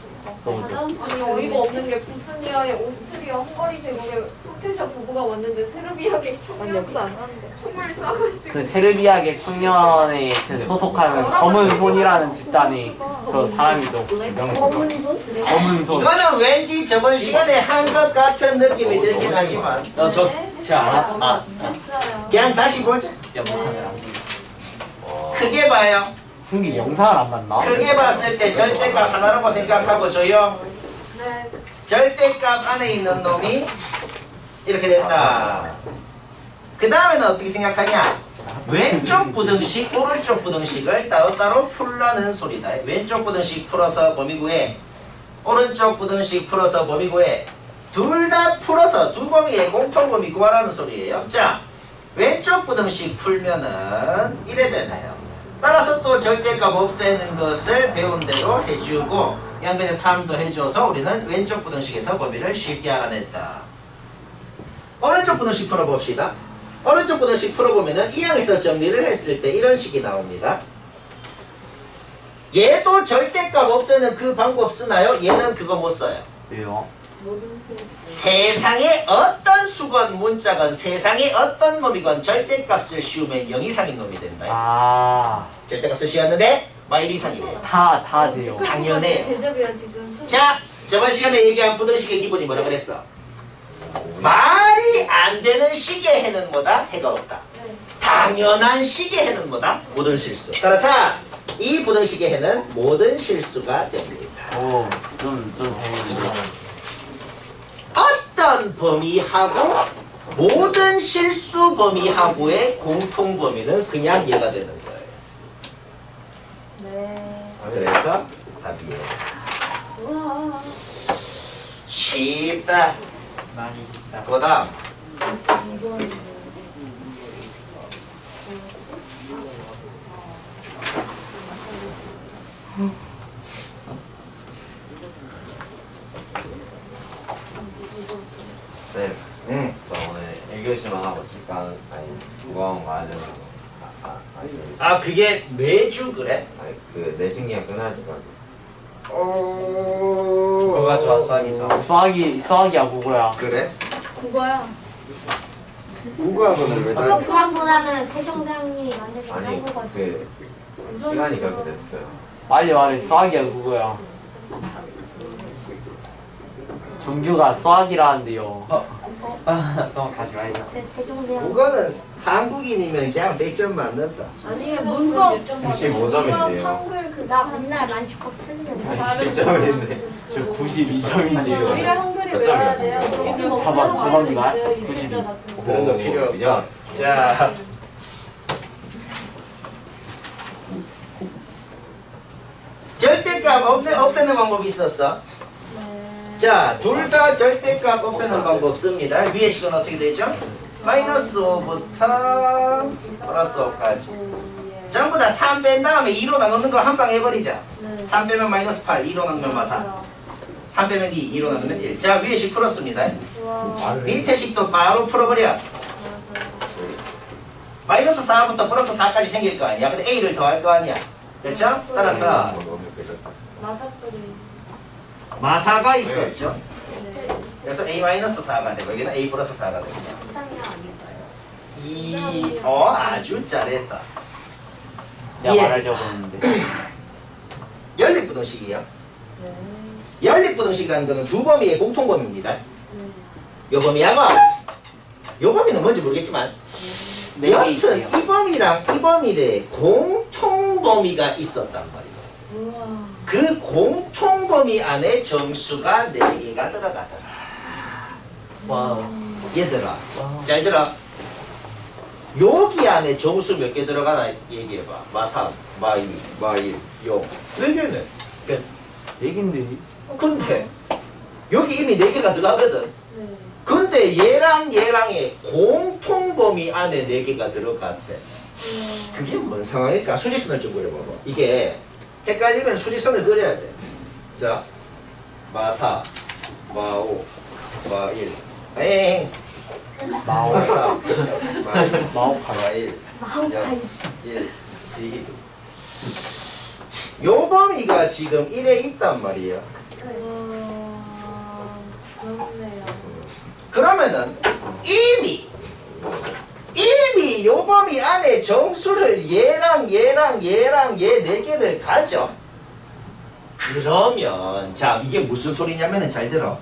소죠. 아니 어이가 없는 게 보스니아의 오스트리아 헝가리 제국에 호텔샵 부부가 왔는데 세르비아계 청년 역사 안 하는데 총을 쏴가지고 그 세르비아계 청년에 그 소속하는 검은 손이라는 집단의 그 사람이죠. 검은 손? 검은 손. 이거는 왠지 저번 시간에 한 것 같은 느낌이 들긴 하지만 제가 알았어. 했어요. 그냥 다시 보자. 영상을 안 크게 봐요. 승기 영상을 안 봤나? 크게 봤을 때 절대값 하나라고 생각하고 줘요. 네. 절대값 안에 있는 놈이 이렇게 된다. 그 다음에는 어떻게 생각하냐? 왼쪽 부등식, 오른쪽 부등식을 따로따로 풀라는 소리다. 왼쪽 부등식 풀어서 범위 구해. 오른쪽 부등식 풀어서 범위 구해. 둘 다 풀어서 두 범위의 공통 범위 구하라는 소리예요. 자, 왼쪽 부등식 풀면은 이래 되네요. 따라서 또 절대값 없애는 것을 배운 대로 해주고 양변에 3도 해줘서 우리는 왼쪽 부등식에서 범위를 쉽게 알아냈다. 오른쪽 부등식 풀어봅시다. 오른쪽 부등식 풀어보면은 이 항에서 정리를 했을 때 이런 식이 나옵니다. 얘도 절대값 없애는 그 방법 쓰나요? 얘는 그거 못 써요. 왜요? 세상에 어떤 수건 문자건 세상에 어떤 놈이건 절대값을 씌우면 0 이상인 놈이 된다. 아, 절대값을 씌웠는데 마 1 이상이래요. 다 돼요. 당연해요. 대접이야 지금. 자, 저번 시간에 얘기한 부등식의 기본이 뭐라 그랬어? 말이 안 되는 식의 해는 뭐다? 해가 없다. 당연한 식의 해는 뭐다? 모든 실수. 따라서 이 부등식의 해는 모든 실수가 됩니다. 오, 좀 재밌네. 어떤 범위하고 모든 실수 범위하고의 공통 범위는 그냥 얘가 되는 거예요. 네. 그래서 답이에요. 우와. 쉽다. 많이 있다. 그 다음 네. 응. 저 오늘 1교시만 하고 직관 아니 무거운 거 하려고 아 그게 매주 그래? 아니 그 내신기가 끝나지고 뭐가 좋아, 수학이 좋아. 수학이야, 국어야. 그래? 국어야. 국어학원을 왜 또 수학보다는 세종대왕님이 만드신 아니 한국어지. 그 시간이 그렇게 됐어요. 빨리 말해, 수학이야, 국어야. 종규가 수학이라는데요. 또 가지 말자. 세종대왕. 국어는 한국인이면 그냥 100점 맞는다. 아니에요 문법. 95점인데요. 한글 그 나 맨날 만축법 틀리는데. 10점인데. 저 92점인데요. 저희랑 한글이 몇 외워야 점이요? 돼요. 지금 뭐 저번 주가 있어요. 92. 유진자 같은 거. 그런 거 필요 없고. 야, 자, 절대값 없애는 방법이 있었어. 자, 둘 다 절대값 없애는 방법 씁니다. 위의 식은 어떻게 되죠? 마이너스 5부터 플러스 5까지. 전부 다 3 뺀 다음에 2로 나누는 걸 한 방 해버리자. 3 빼면 마이너스 8, 2로 나누면 마 4. 3 빼면 2, 2로 나누면 1. 자, 위의 식 풀었습니다. 밑에 식도 바로 풀어버려. 마이너스 4부터 플러스 4까지 생길 거 아니야. 근데 A를 더할 거 아니야. 됐죠? 따라서 마사토리. 마사가 있었죠. 그래서 A-4가 되고 여기는 A 플러스 4가 됩니다. 이상이 아닐까요? 아주 잘했다. 내가 예. 말하려고 했는데. 연립부등식이요. 연립부등식이라는 것은 두 범위의 공통범위입니다. 요 범위하고 요 범위는 뭔지 모르겠지만 네 개 여튼 있어요. 이 범위랑 이 범위에 공통범위가 있었단 말이에요. 그 공통범위 안에 정수가 4개가 들어가더라. 와. 얘들아, 자 얘들아, 여기 안에 정수 몇 개 들어가나 얘기해봐. 마3, 마2, 마1, 0. 4개네. 끝. 얘긴데. 근데 여기 이미 4개가 들어가거든. 근데 얘랑 얘랑의 공통범위 안에 4개가 들어갔대. 그게 뭔 상황일까? 수직선을 좀 그려봐봐. 이게 헷갈리면 수직선을 그려야 돼. 자, 마4, 마5, 마1. 엥! 마4, 마2, 마오카이. 마1, 1, 2. 요 범위가 지금 1에 있단 말이에요. 그렇네요. 그러면은 이미 요 범위 안에 정수를 얘랑 얘 4개를 가져. 그러면 자 이게 무슨 소리냐면은 잘 들어.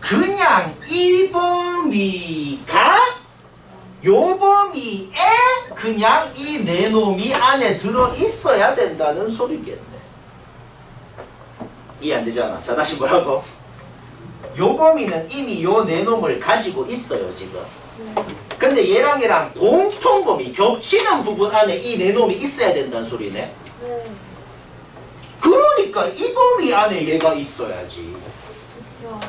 그냥 이 범위가 요 범위에 그냥 이 네 놈이 안에 들어 있어야 된다는 소리겠네. 이해 안 되잖아. 자, 다시 뭐라고? 요 범위는 이미 요 네 놈을 가지고 있어요, 지금. 근데 얘랑 공통 범위, 겹치는 부분 안에 이 네 놈이 있어야 된다는 소리네. 네. 그러니까 이 범위 안에 얘가 있어야지. 그렇죠.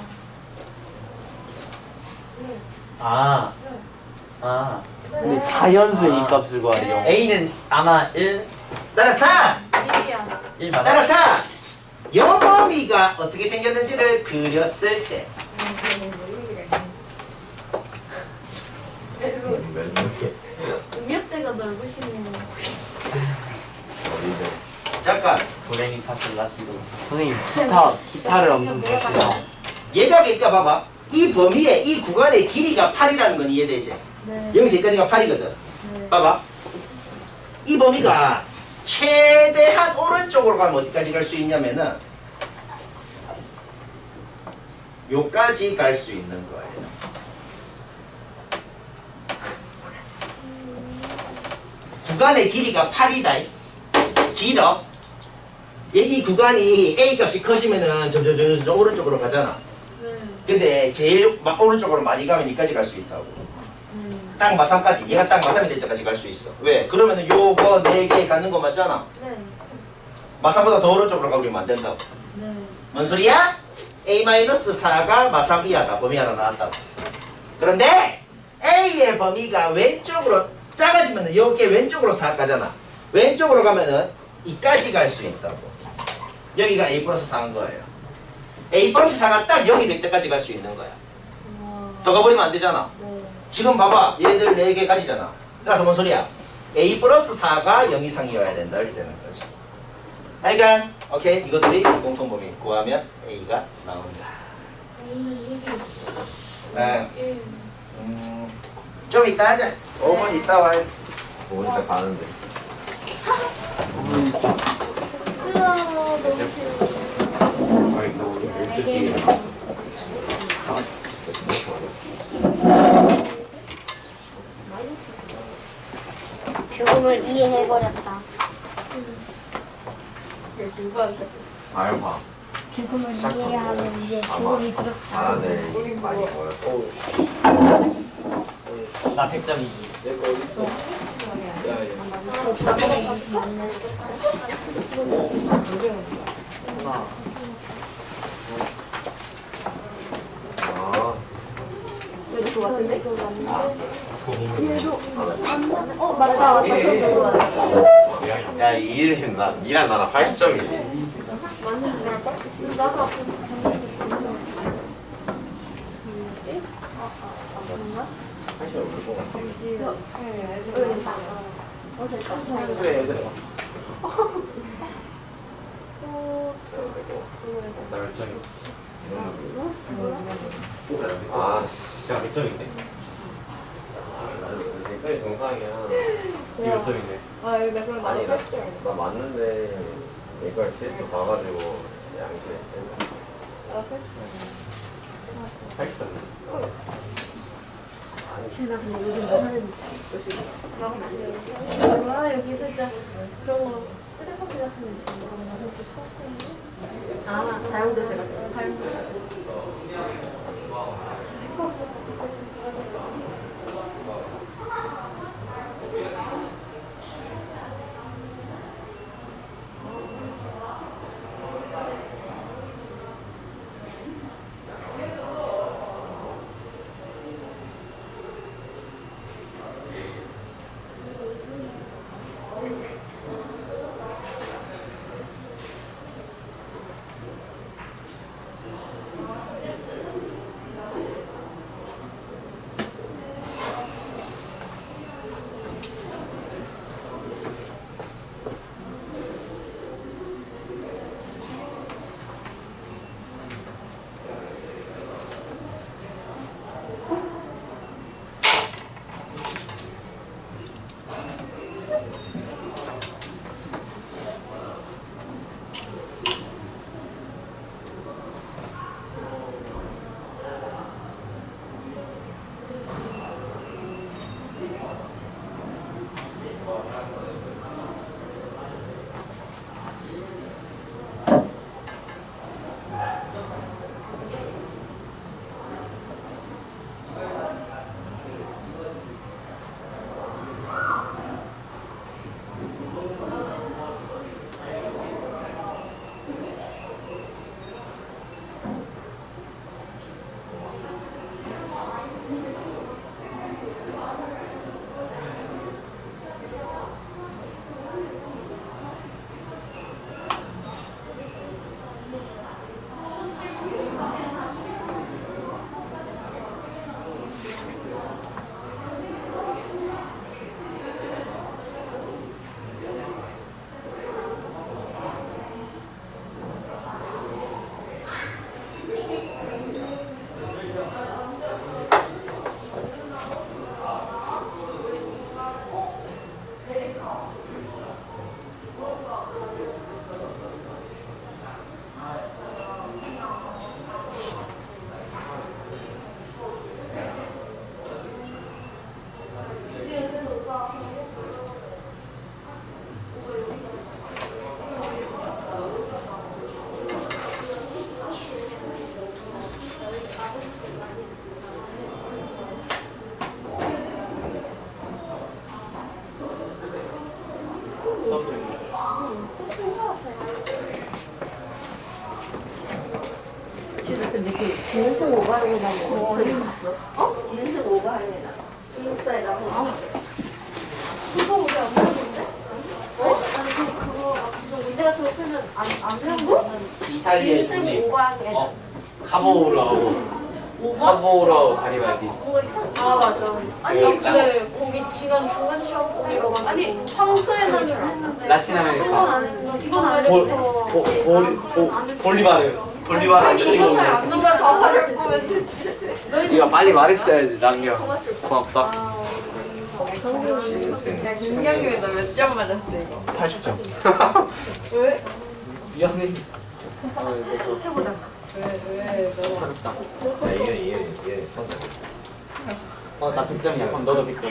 아 근데 자연수의 이 값을 구하래요. A는 아마 1 따라서 1이야. 1 맞아. 따라서 요 범위가 어떻게 생겼는지를 그렸을 때 음역대가 넓으시네요. 잠깐 도레미 파솔라시도. 선생님 기타를 엄청 잘 치세요. 얘가 그러니까 봐봐 이 범위에 이 구간의 길이가 8이라는 건 이해되지? 네. 여기서 여기까지가 8이거든. 네. 봐봐 이 범위가 최대한 오른쪽으로 가면 어디까지 갈 수 있냐면은 요까지 갈 수 있는 거예요. 구간의 길이가 8이다. 길어. 이 구간이 A 값이 커지면은 점점 오른쪽으로 가잖아. 네. 근데 제일 오른쪽으로 많이 가면 여기까지 갈 수 있다고. 딱 마삼까지. 얘가 딱 마삼이 될 때까지 갈 수 있어. 왜? 그러면은 요거 4개 갖는 거 맞잖아. 네. 마삼보다 더 오른쪽으로 가버리면 안 된다고. 네. 뭔 소리야? A-4가 마삼 이하다. 범위 하나 나왔다고. 그런데 A의 범위가 왼쪽으로 작아지면은 여기 왼쪽으로 싹 가잖아. 왼쪽으로 가면은 이까지 갈 수 있다고. 여기가 A 플러스 4인 거예요. A 플러스 4가 딱 0이 될 때까지 갈 수 있는 거야. 더 가버리면 안 되잖아. 네. 지금 봐봐. 얘들 4개 가지잖아. 따라서 뭔 소리야? A 플러스 4가 0 이상이어야 된다. 이렇게 되는 거지. 하여간 오케이. 이것들이 공통범위 구하면 A가 나온다. 네. 좀 이따 하자. 5분 이따 와요. 보니까 가는데. 으아, 너무 싫어. 아이고, 우리 12시. 죽음을 이해해버렸다. 누구한테? 알바. 죽음을 이해하면 이제 아마 죽음이 그렇다. 바람을 많이 보여서. 나 100점이지. 아, 왜 그거 같은데? 맞다. 야, 니랑 나랑 80점이지. 나도 아, 씨. 제가 몇 점인데? 굉장히 정상이야. 이거 몇 점인데? 아, 나 그럼 아니, 나도 나 맞는데, 이걸 실수 봐가지고, 양심했어. 80점. 제가 근데 요즘 뭐 하는지 아, 여기 살짝 그런 거 쓰레기 같은 거 있잖아. 아, 다용도실 같은 거. 다용도실. 그거 우리 안 배웠는데? 그거 문제 같은 거 풀면 안 배운 거? 이탈리아의 독립. 5강에 카보우라고. 카보우라고 가리바디. 뭔가 이상. 아 맞아. 아니 그 근데 거기 지난 중간 시험 보기로 아니 평소에는 했는데. 라틴 아메리카. 그건 안 했는데. 이건 안 볼- 했고. 볼리바르. 볼리바르 그리고 누가 다 화를 보면 되지. 네가 빨리 말했어야지 남겨. 고맙다. 김경규 너몇 점 맞았어 이거? 80점. 왜? 미안해. 해보자. 왜? 너 이게 나 100점이야. 그럼 너도 100점.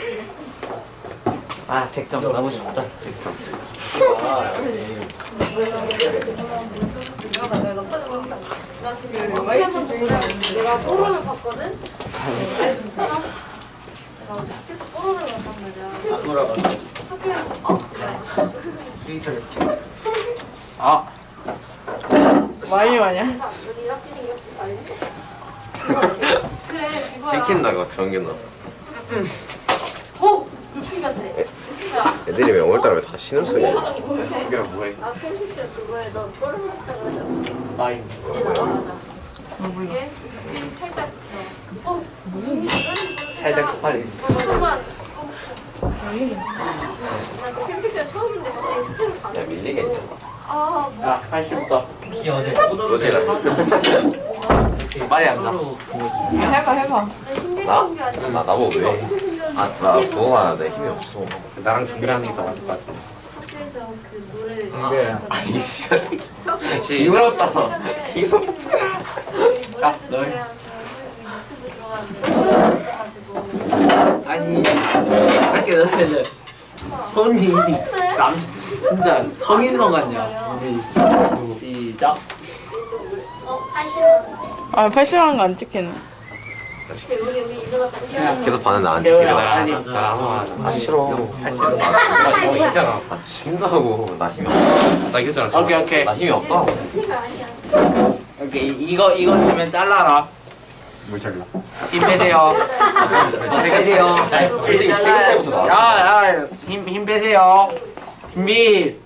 아 100점 너무 쉽다. 나 지금 와이프 중이라 내가 토론을 봤거든? 아니 괜찮아. 나 어제 학교에서 토론을 봤단 말이야. 안 돌아갔어. 학교에서 아 많이 마냐? 여기 이렇게 생겼지 빨리. 그래 이거야. 찍힌다고 정규나. 오! 루피 같아. 애들이 왜 오늘따라 왜 다 신음소리야? 이랑 뭐해? 아 펜식스 그거에 너 꼴을 했다 그러잖아. 나인. 이게 루피 살짝 살짝 쪽팔리. 잠깐만. 나 펜식스 처음인데 갑자기 스트를 가네. 야 밀리겠냐? 아 뭐. 아 80점. 혹시 어제 어제라. 말이 안 나. 해봐. 나? 나보고 왜? 나 그거 하는데 힘이 없어. 나랑 정규라는 게 더 맞을 것 같아. 학교에서 그 노래. 네. 아이 씨발 새끼. 징그럽잖아. 야, 너. 아니 이렇게 너네들 손이 남 진짜 성인성 같냐. 우리 시작. 80원. 아 80만 거 안 찍히네. 우리 이거 같이 계속 봤는데 안 세호야, 찍히더라. 빨리. 나 아무나. 아 싫어. 너 있잖아. 아 친다고. 나 힘이 없다. 나 이겼잖아. 오케이. 나 힘이 없다. 티가 아니야. 오케이 이거 주면 잘라라. 뭘 잘라? 힘 빼세요. 힘 빼세요. 솔직히 세금차부터 나왔어. 힘 빼세요. 준비.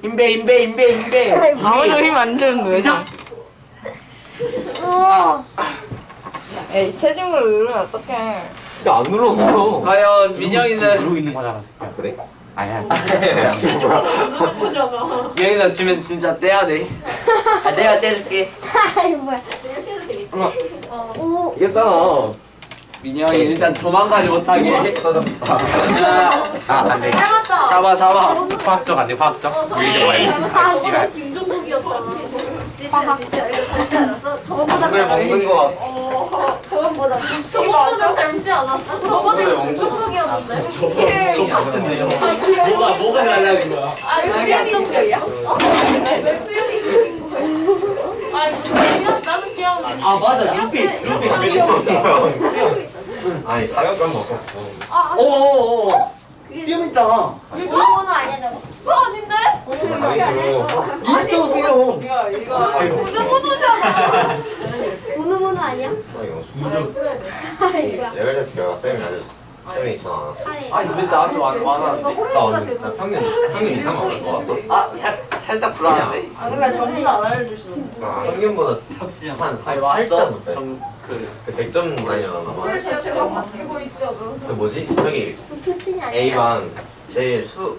힘 빼. 아무도 힘 안 주는데 왜 시작. 에이 체중을 누르면 어떡해. 진짜 안 눌렀어. 과연 민영이는 누르고 있는 거잖아. 그래? 아니야. 누르는 거잖아. 민영이는 주면 진짜 떼야 돼. 아 내가 떼줄게. 아이 뭐야. 이렇게 해도 되겠지? 오. 이겼잖아. 민영이 일단 도망가지 못하게. 써졌다. 안 돼. 닮았다. 잡아. 화학적 안 돼, 화학적. 밀리지 마요. 아, 김종국이었잖아. 진짜 이거 닮지 않았어? 저번보다 오늘 먹는 거. 저번보다 저번보다 닮지 않았어? 저번에 김종국이었는데. 똑같은데요? 뭐가 달라진 거야? 아니 수영이 인격이야? 어? 왜 수영이 인격인 거야? 아니 무슨 그냥 나는 그냥 아 맞아. 루피. 아니 타격감 없었어. 오오오. 수염 있잖아. 이거 번호 아니야 저거? 그거 아닌데? 번호 아니야 이거? 있어 수염. 이거 번호잖아. 번호 아니야? 아이 뭐야. 레벨 테스트 결과 쌤이 알려줬어. 쌤이 전화 안 왔어. 아니 왜 나한테 안 너 와나? 나 호랑이가 오늘 되고. 나 평균 이상 먹을 거 왔어? 아 살짝 불안한데. 아 근데 전부 안 알려주시네. 평균보다 혁씨 형. 한 아니 살짝 왔어. 높았어. 정그 100점 다녀나 봐. 그래서 제가 바뀌고 있죠. 그 뭐지? 저기 표준이 아니야. A반 제일 수학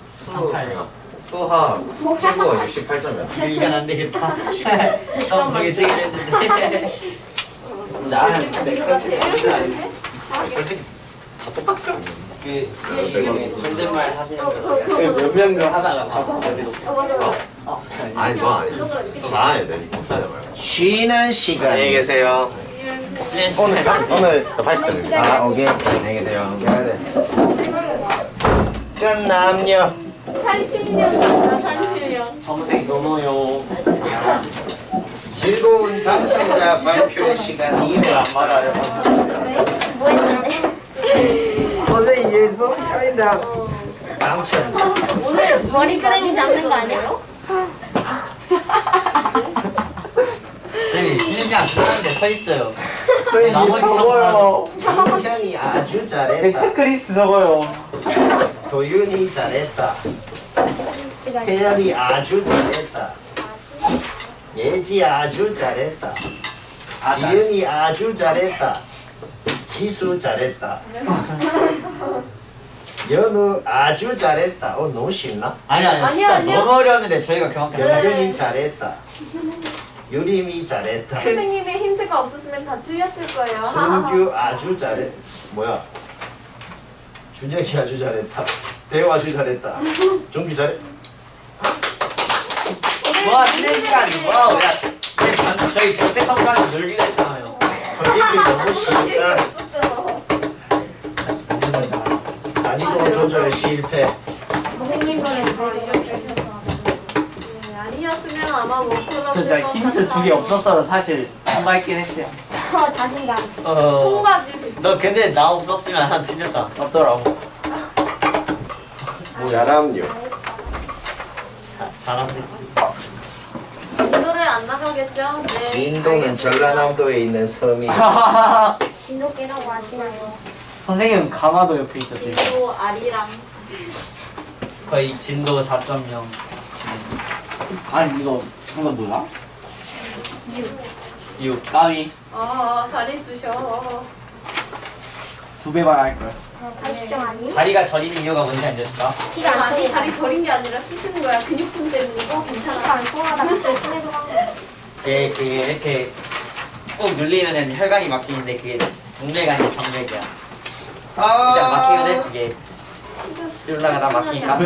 최고가 68점이야. 이건 안 되겠다. 형 저기 찍기로 했는데. 나는 그렇게 아니. 솔직히 다 똑같아. 그 이거 존댓말 하시는 거. 몇 명도 하다가 다 잡아내고. 아니 너 아니야. 너 나야 돼. 못하냐 말고. 쉬는 시간. 안녕히 계세요. 오늘 80점입니다. 아, 오케이. 안녕히 계세요. 전 남녀. 산신령, 산신령. 정색 노노요. 즐거운 당첨자 발표 시간이요. 안 맞아요. 뭐 했는데? 당첨자. 오늘 머리끄댕이 잡는 거 아니야? 쌤이 그냥 편한데 서 있어요. 나머지 적어요. 민현이 아주 제 잘했다. 체크리스트 적어요. 도윤이 잘했다. 혜연이 아주 잘했다. 예지 아주 잘했다. 지은이 아주 잘했다. 지수 잘했다. 연우 아주 잘했다. 너무 쉽나? 아니야 진짜 아니야. 너무 어려웠는데 저희가 그만큼 영준이 잘했다. 유림이 잘했다. 선생님의 힌트가 없었으면 다 틀렸을 거예요. 순규 아주 잘해. 뭐야? 준혁이 아주 잘했다. 대호 아주 잘했다. 종규 잘해. 와 지낸 시간이 와우 야 진짜 저희 정색평가는 놀기로 했잖아요. 솔직히 너무 쉽다. 난이도 조절 실패. 선생님이 아니었으면 아마 못 풀었을 진짜 것 힌트 두 개 없었어도 사실 통과했긴 했어요. 자신감. 통과지. 너 근데 나 없었으면 한 틀렸잖아. 어쩌라고. 잘함요. 잘한댔어. 진도를 안 나가겠죠? 네. 진도는 전라남도에 있는 섬이. 진도 깨라고 하시나요? 선생님 강화도 옆에 있었어요. 진도 아리랑. 거의 진도 4.0. 아니 이거 뭐야? 6. 까위 다리 쑤셔. 2배만 할 걸. 80점 아니? 다리가 저리는 이유가 뭔지 알려줄까? 피가 안 아니 통해. 다리 저린 게 아니라 쑤시는 거야. 근육통 때문이고 괜찮아. 피가 안 통하다 갑자기 친해서 간 거야. 그게 이렇게 꾹 눌리면은 혈관이 막히는데 그게 동맥 정맥이야. 그냥 막히면은 그게 올라가다 막히니까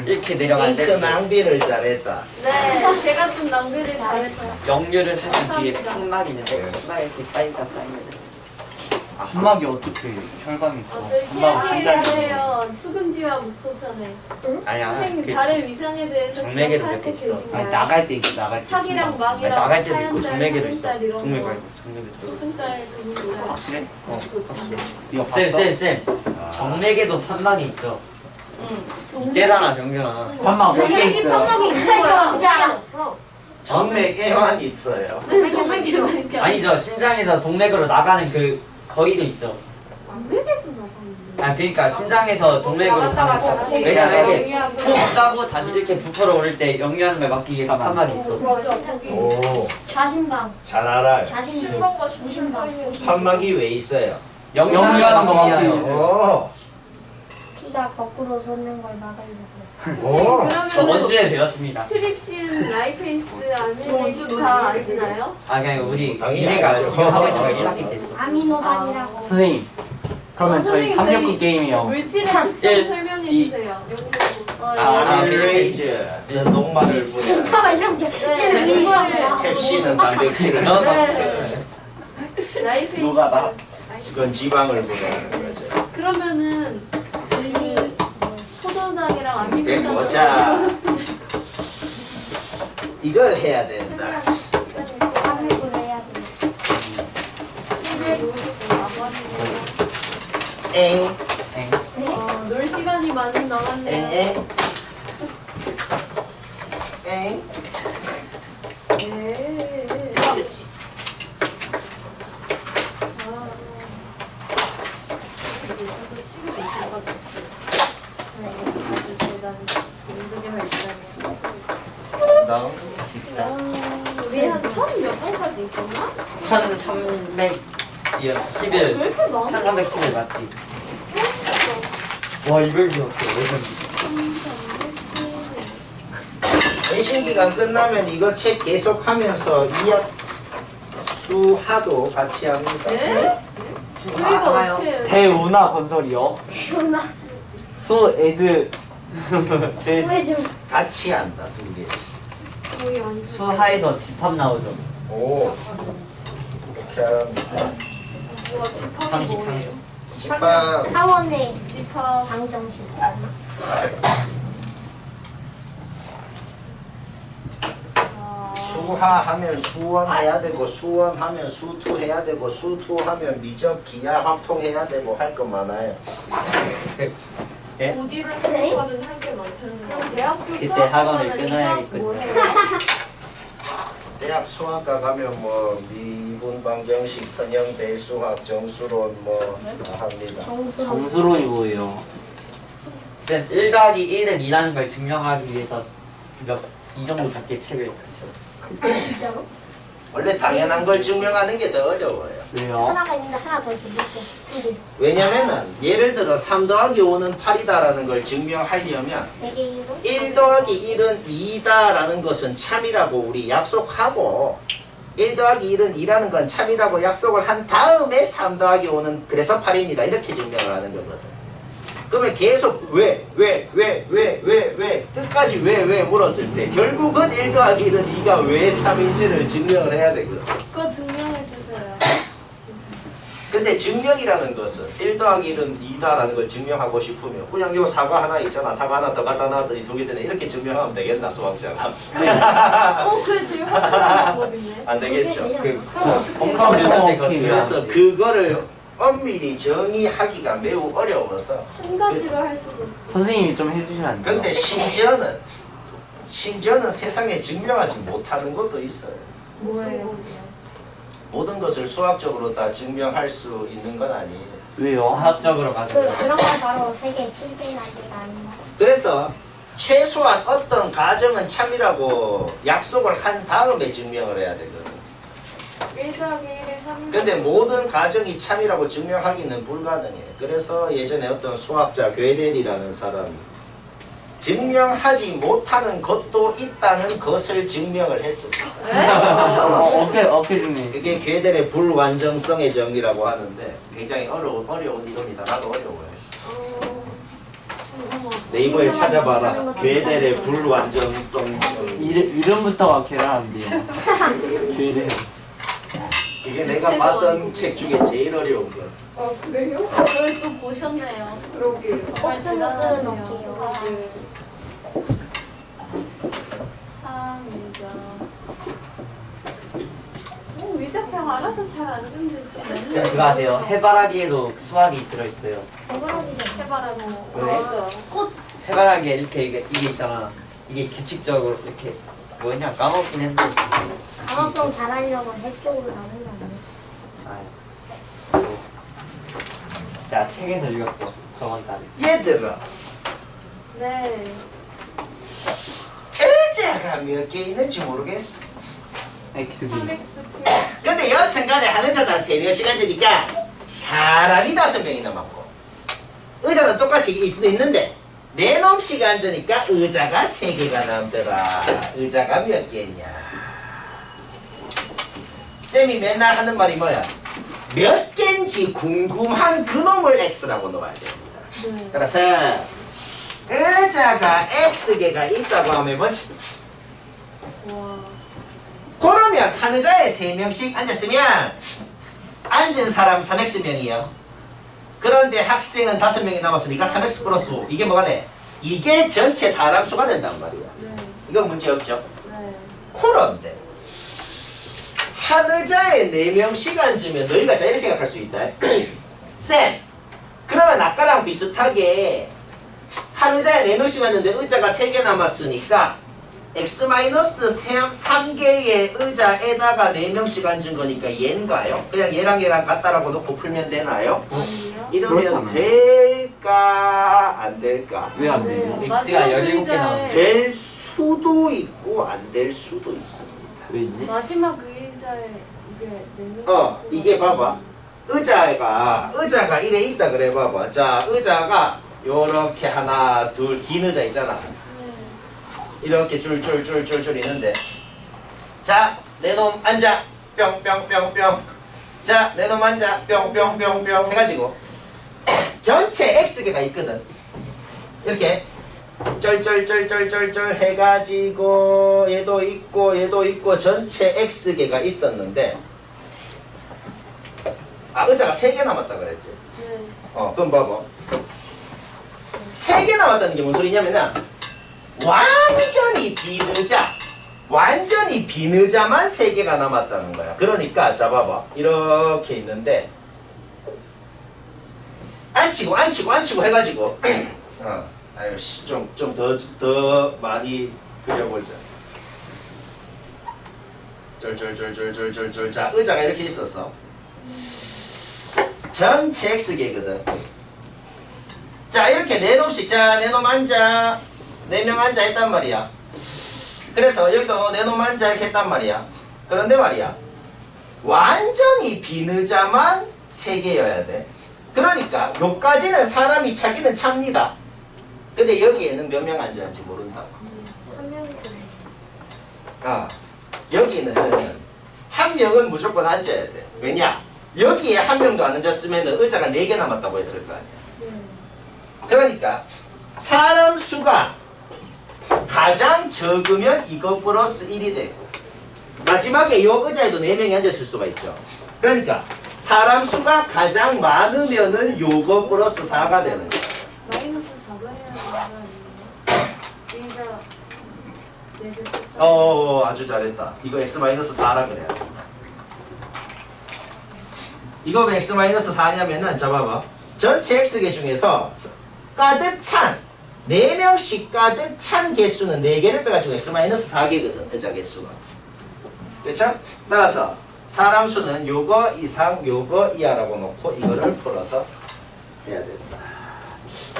이렇게 내려가는데 잉크 낭비를 잘했다. 네, 제가 좀 낭비를 잘했어요. 역류를 하신 뒤에 핀막이 있는데 핀막이 이렇게 쌓이니까 쌓이면 한막이 어떻게 혈관이 있어? 저희 한막은 피해야 한장이 해요. 수근지와 목도천에. 아니야 선생님 그 달의 위상에 대해서 정맥에도 기억할 몇 때 개 있어. 계신가요? 아니 나갈 때 있어 나갈 때. 사기랑 아니, 막이랑 나갈 때도 있고 하얀 달, 정맥에도 있어. 하얀 달 이런 정맥 거. 말고 정맥에도 있어. 무슨 달 그거 뭐야? 확실해? 이거 봤어? 쌤 정맥에도 판막이 있죠. 쟤잖아 병균아. 한막 몇 개 정맥이 있어요? 판막이 있는 거야. 그게 없어. 정맥에만 있어요. 네, 정맥이 많이 아니죠 심장에서 동맥으로 나가는 그 거리도 있죠. 맥에서 나가는데. 아 그러니까 심장에서 동맥으로 가는 왜냐면 이렇게 푹 짜고 다시 이렇게 부풀어 오를 때 역류하는 걸 막기 위해서 판막이 있어. 맞아, 거기. 오, 자신감. 잘 알아요. 자신감. 신방과 무신방. 판막이 왜 있어요? 역류하는 거 막기 막기 위해서. 오, 피가 거꾸로 솟는 걸 막아야 돼. 오. 저번 주에 배웠습니다. 트립신, 라이페이스, 아미레이스 다 아시나요? 아 그냥 우리 당연히 니네가 알죠. 지금 하고 있는 거 1학기 때 했어. 아미노산이라고. 선생님 그러면 저희 선생님, 369 게임이요. 물질의 특성 일, 설명해 이. 주세요. 아미레이즈는 녹말을 보내. 잠깐 이런 게. 네, 얘는 이거를 펩시는 단백질을. 너 네. 봤어. 라이페이스. 노가다. 그건 지방을 보내는 거죠. 그러면은 그 포도당이랑 아미노산. 보자. 이걸 해야 된다. 화면을 해야 돼. 엥, 놀 시간이 많이 남았네요. 엥. 네. 너무 우리 한 1000몇 번까지 있었나? 1311 왜 이렇게 많아? 1311 맞지? 와 이걸 기억해 외신 기간 끝나면 이거 책 계속 하면서 이학 수하도 같이 합니다. 네? 저희가 어떻게 해요? 대운하 건설이요. 태어나. 소 에즈 수혜 좀. 같이 한다 두 개. 거의 완전 수하에서 집합 나오죠. 오, 이렇게 합니다. 우와 집합이 30, 뭐예요? 30. 집합 사원의 집합 방정 시스템. 수하하면 수원해야 되고 수원하면 수투해야 되고 수투하면 미적 기하 확통해야 되고 할 거 많아요. 어디를 선택하든 할 게 많다는 거. 대학교 그때 수학 학원을 가면 끊어야겠군요. 뭐 해요? 대학 수학과 가면 뭐 미분 방정식 선형 대수학 정수론 뭐 합니다. 정수론이 뭐예요? 쌤 1 더하기 1은 2라는 걸 증명하기 위해서 이 정도 두께 책을 같이 었어요. 진짜로? 원래 당연한 걸 증명하는 게 더 어려워요. 왜요? 하나가 있는데 하나 더 있어. 두 개. 왜냐면은 예를 들어 3 더하기 5는 8이다라는 걸 증명하려면 4개 1 더하기 1은 2다라는 것은 참이라고 우리 약속하고 1 더하기 1은 2라는 건 참이라고 약속을 한 다음에 3 더하기 5는 그래서 8입니다. 이렇게 증명을 하는 거거든. 그러면 계속 왜 끝까지 왜 물었을 때 결국은 1 더하기 1은 2가 왜 참인지를 증명을 해야 되거든. 그거 증명해 주세요. 근데 증명이라는 것은 1 더하기 1은 2다라는 걸 증명하고 싶으면 그냥 요 사과 하나 있잖아. 사과 하나 더 갖다 놨더니 2개 되네. 이렇게 증명하면 되겠나 수학자가? 그게 제일 확실한 방법이네. 안 되겠죠. 엄청 유명한 거 그래서 그거를 엄밀히 정의하기가 매우 어려워서 한 가지로 할 수도 있고. 선생님이 좀 해주시면 안 돼요? 근데 심지어는 세상에 증명하지 못하는 것도 있어요. 뭐예요? 모든 것을 수학적으로 다 증명할 수 있는 건 아니에요. 왜요? 과학적으로 맞아요. 그런 건 바로 세계 7대 날개가 아닌가. 그래서 최소한 어떤 가정은 참이라고 약속을 한 다음에 증명을 해야 되거든. 1 더하기 1에 3. 근데 모든 가정이 참이라고 증명하기는 불가능해. 그래서 예전에 어떤 수학자 괴델이라는 사람이 증명하지 못하는 것도 있다는 것을 증명을 했습니다. 어떻게 중에? 그게 괴델의 불완전성의 정리라고 하는데 굉장히 어려운 이론이다. 나도 어려워요. 네이버에 찾아봐라. 괴델의 불완전성 정리. 이름부터가 계란한데요. 괴뢰. 이게 내가 봤던 책 중에 제일 어려운 거. 그래요? 그걸 또 보셨네요. 그러게요. 코스모스를 넣게요. 위자 그냥 알아서 잘 안 주면 되지. 쌤 그거 아세요? 해바라기에도 수학이 들어있어요. 해바라기. 왜? 해바라기에 이렇게 이게 있잖아. 이게 규칙적으로 이렇게 뭐냐 까먹긴 했는데. 강화성 잘하려고 해쪽으로 나오는 거 아니야? 야 책에서 읽었어 저번 달에. 얘들아, 네. 의자가 몇 개 있는지 모르겠어. XD. 근데 여튼간에 한 의자가 3명씩 앉으니까 사람이 5명이나 맞고 의자는 똑같이 있을 수도 있는데 4놈씩 앉으니까 의자가 3개가 남더라. 의자가 몇 개냐? 쌤이 맨날 하는 말이 뭐야? 몇 개인지 궁금한 그놈을 X라고 넣어야 됩니다. 네. 따라서 의자가 X개가 있다고 하면 뭐지? 와. 그러면 한 의자에 3명씩 앉았으면 앉은 사람 3X명이에요. 그런데 학생은 5명이 남았으니까 3X 플러스 5. 이게 뭐가 돼? 이게 전체 사람 수가 된단 말이야. 네. 이건 문제 없죠? 네. 그런데 한 의자에 4명씩 앉으면 너희가 자 이렇게 생각할 수 있다. 쌤, 그러면 아까랑 비슷하게 한 의자에 4명씩 앉는데 의자가 3개 남았으니까 X-3개의 의자에다가 4명씩 앉은 거니까 얘인가요? 그냥 얘랑 같다라고 놓고 풀면 되나요? 아니요. 이러면 그렇잖아요. 될까 안 될까? 왜 안 네. 되죠? X가 17개 나왔네. 될 수도 있고 안 될 수도 있습니다. 왜지? 마지막 의자에 이게 4명. 이게 봐봐. 의자가 이래 있다 그래 봐봐. 자, 의자가 요렇게 하나, 둘, 긴 의자 있잖아. 이렇게 줄 있는데. 자, 내 놈 앉아. 뿅뿅뿅뿅. 자, 내 놈 앉아. 뿅뿅뿅뿅 해가지고 전체 X개가 있거든. 이렇게 쩔 해가지고 얘도 있고 전체 X개가 있었는데 의자가 3개 남았다 그랬지. 네. 그럼 봐봐. 3개 남았다는 게 무슨 소리냐면은 완전히 빈 의자만 3개가 남았다는 거야. 그러니까 자 봐봐. 이렇게 있는데 앉히고 해가지고 아유씨 좀 더 많이 그려보자. 쫄쫄쫄쫄쫄쫄쫄. 자, 의자가 이렇게 있었어. 전체 X개거든. 자, 이렇게 네 놈씩. 자, 네 놈 앉아. 4명 앉아 했단 말이야. 그래서 여기도 네 놈 앉아 이렇게 했단 말이야. 그런데 말이야, 완전히 빈 의자만 3개여야 돼. 그러니까 요까지는 사람이 차기는 찹니다. 근데 여기에는 몇 명 앉았는지 모른다. 한 명이 아, 여기는 한 명은 무조건 앉아야 돼. 왜냐? 여기에 한 명도 안 앉았으면 의자가 4개 남았다고 했을 거 아니야. 그러니까 사람 수가 가장 적으면 이거 플러스 1이 되고, 마지막에 이 의자에도 4명이 앉았을 수가 있죠. 그러니까 사람 수가 가장 많으면은 요거 플러스 4가 되는 거야. 마이너스 4가 해야 되는 거 아니에요? 그러니까 아주 잘했다. 이거 x-4라 그래야 돼. 이거 왜 x-4냐면은, 자 봐봐. 전체 x개 중에서 가득 찬 4명씩 가득 찬 개수는 4개를 빼가지고 x-4개거든. 의자 개수가. 그쵸? 따라서 사람 수는 요거 이상 요거 이하라고 놓고 이거를 풀어서 해야 된다.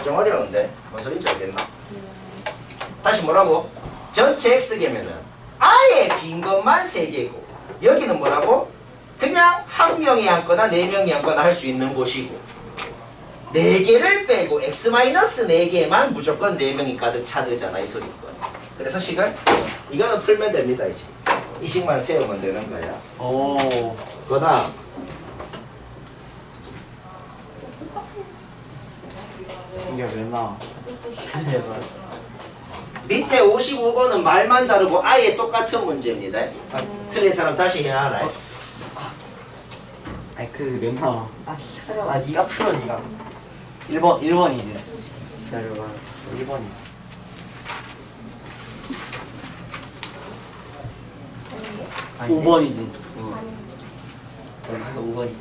좀 어려운데 뭔 소리인지 알겠나? 다시 뭐라고? 전체 x개면은 아예 빈 것만 3개고, 여기는 뭐라고? 그냥 한 명이 앉거나 4명이 앉거나 할 수 있는 곳이고, 4개를 빼고 x-4개만 무조건 4명이 가득 차들잖아, 이 소리건. 그래서 식을 이거는 풀면 됩니다. 이제 이 식만 세우면 되는 거야. 오. 그 다음 이게 왜 나와? 밑에 55번은 말만 다르고 아예 똑같은 문제입니다. 틀린 사람 다시 해야 알아. 아니 그왜 나와? 아 니가 풀어 니가. 1번이지. 기다려봐. 1번이지. 아니, 5번이지. 여기서 5번이지.